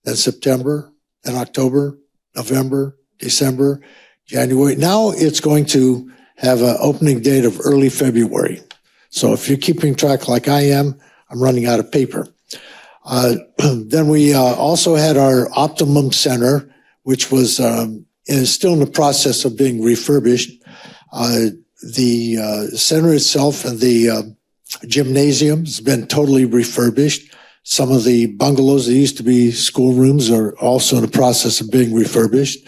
then September, then October, November, December, January. Now it's going to have an opening date of early February. So if you're keeping track like I am, I'm running out of paper. Then we also had our Optimum Center, which was is still in the process of being refurbished. The center itself and the gymnasium has been totally refurbished. Some of the bungalows that used to be schoolrooms are also in the process of being refurbished.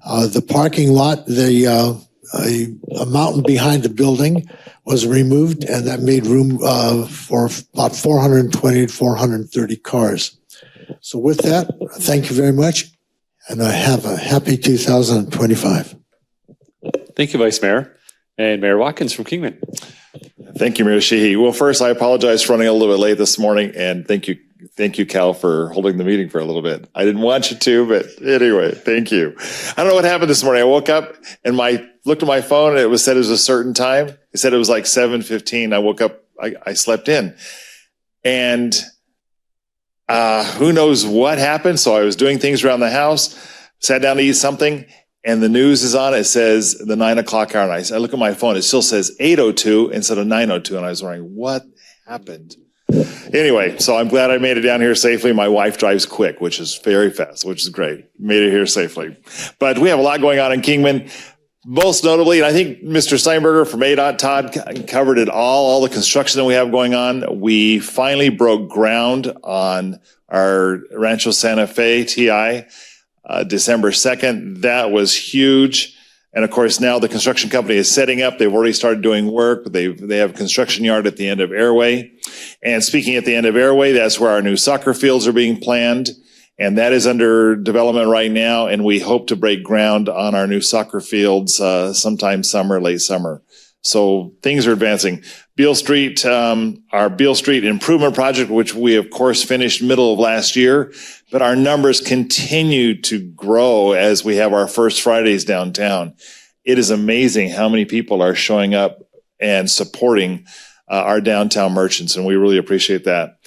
The parking lot, a mountain behind the building was removed, and that made room for about 420 to 430 cars. So with that, thank you very much, and I have a happy 2025. Thank you, Vice Mayor. And Mayor Watkins from Kingman. Thank you, Mayor Sheehy. Well, first, I apologize for running a little bit late this morning, and thank you, Cal, for holding the meeting for a little bit. I didn't want you to, but anyway, thank you. I don't know what happened this morning. I woke up and looked at my phone, and it said it was a certain time. It said it was like 7:15. I woke up, I slept in, and who knows what happened. So I was doing things around the house, sat down to eat something, and the news is on. It says the 9 o'clock hour. And I look at my phone. It still says 8:02 instead of 9:02. And I was wondering, what happened? Anyway, so I'm glad I made it down here safely. My wife drives quick, which is very fast, which is great. Made it here safely. But we have a lot going on in Kingman. Most notably, and I think Mr. Steinberger from ADOT, Todd, covered it all the construction that we have going on. We finally broke ground on our Rancho Santa Fe TI. December 2nd. That was huge. And of course, now the construction company is setting up. They've already started doing work. They have a construction yard at the end of Airway. And speaking at the end of Airway, that's where our new soccer fields are being planned. And that is under development right now. And we hope to break ground on our new soccer fields sometime summer, late summer. So things are advancing. Beale Street, our Beale Street improvement project, which we of course finished middle of last year, but our numbers continue to grow as we have our first Fridays downtown. It is amazing how many people are showing up and supporting our downtown merchants, and we really appreciate that.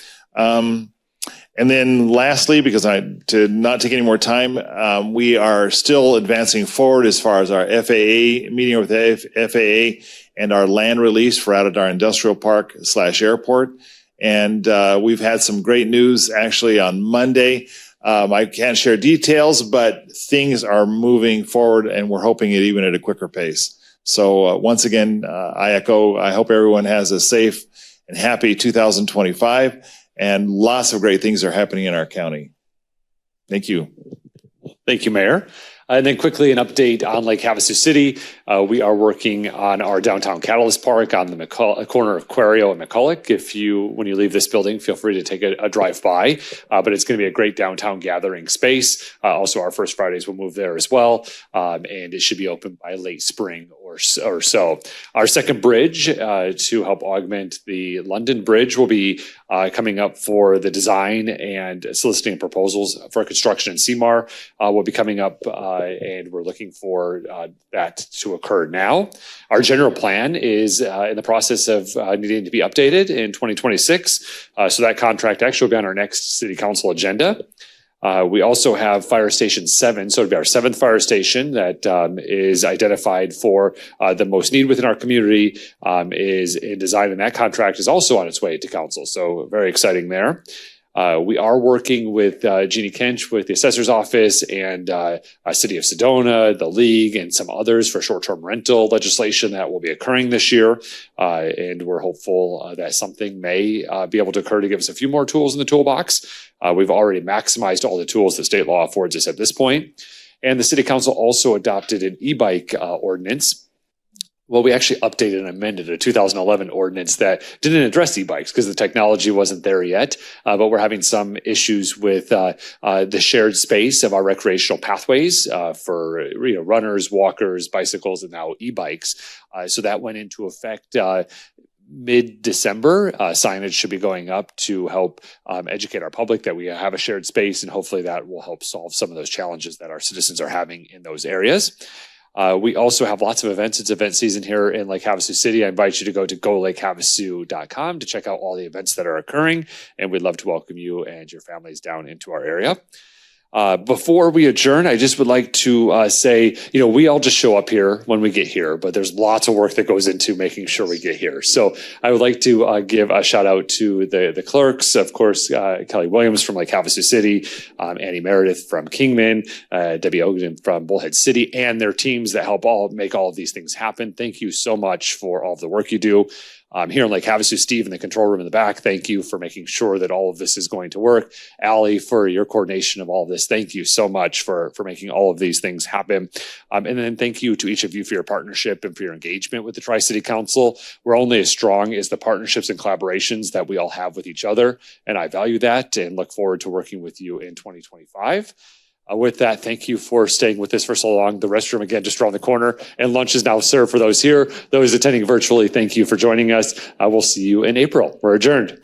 And then lastly, because to not take any more time, we are still advancing forward as far as our FAA, meeting with the FAA and our land release for out at our industrial park / airport. And we've had some great news actually on Monday. I can't share details, but things are moving forward and we're hoping it even at a quicker pace. So once again, I hope everyone has a safe and happy 2025. And lots of great things are happening in our county. Thank you. Thank you, Mayor. And then quickly an update on Lake Havasu City. We are working on our downtown Catalyst Park on the corner of Quario and McCulloch. When you leave this building, feel free to take a drive by. But it's going to be a great downtown gathering space. Also, our first Fridays will move there as well. And it should be open by late spring or so. Our second bridge to help augment the London Bridge will be coming up for the design and soliciting proposals for construction in Seymour will be coming up, and we're looking for that to occur now. Our general plan is in the process of needing to be updated in 2026, so that contract actually will be on our next City Council agenda. We also have Fire Station 7, so it'll be our 7th fire station that is identified for the most need within our community, is in design, and that contract is also on its way to council. So very exciting there. We are working with Jeannie Kench with the assessor's office and City of Sedona, the league, and some others for short-term rental legislation that will be occurring this year. And we're hopeful that something may be able to occur to give us a few more tools in the toolbox. We've already maximized all the tools that state law affords us at this point. And the City Council also adopted an e-bike ordinance. Well, we actually updated and amended a 2011 ordinance that didn't address e-bikes because the technology wasn't there yet. But we're having some issues with the shared space of our recreational pathways for runners, walkers, bicycles, and now e-bikes. So that went into effect mid-December. Signage should be going up to help educate our public that we have a shared space, and hopefully that will help solve some of those challenges that our citizens are having in those areas. We also have lots of events. It's event season here in Lake Havasu City. I invite you to go to golakehavasu.com to check out all the events that are occurring, and we'd love to welcome you and your families down into our area. Before we adjourn, I just would like to say, we all just show up here when we get here, but there's lots of work that goes into making sure we get here. So I would like to give a shout out to the clerks, of course, Kelly Williams from Lake Havasu City, Annie Meredith from Kingman, Debbie Ogden from Bullhead City, and their teams that help make all of these things happen. Thank you so much for all of the work you do. Here in Lake Havasu, Steve in the control room in the back, thank you for making sure that all of this is going to work. Allie, for your coordination of all of this, thank you so much for making all of these things happen. And then thank you to each of you for your partnership and for your engagement with the Tri-City Council. We're only as strong as the partnerships and collaborations that we all have with each other, and I value that and look forward to working with you in 2025. With that, thank you for staying with us for so long. The restroom, again, just around the corner, and lunch is now served for those here. Those attending virtually, thank you for joining us. We'll see you in April. We're adjourned.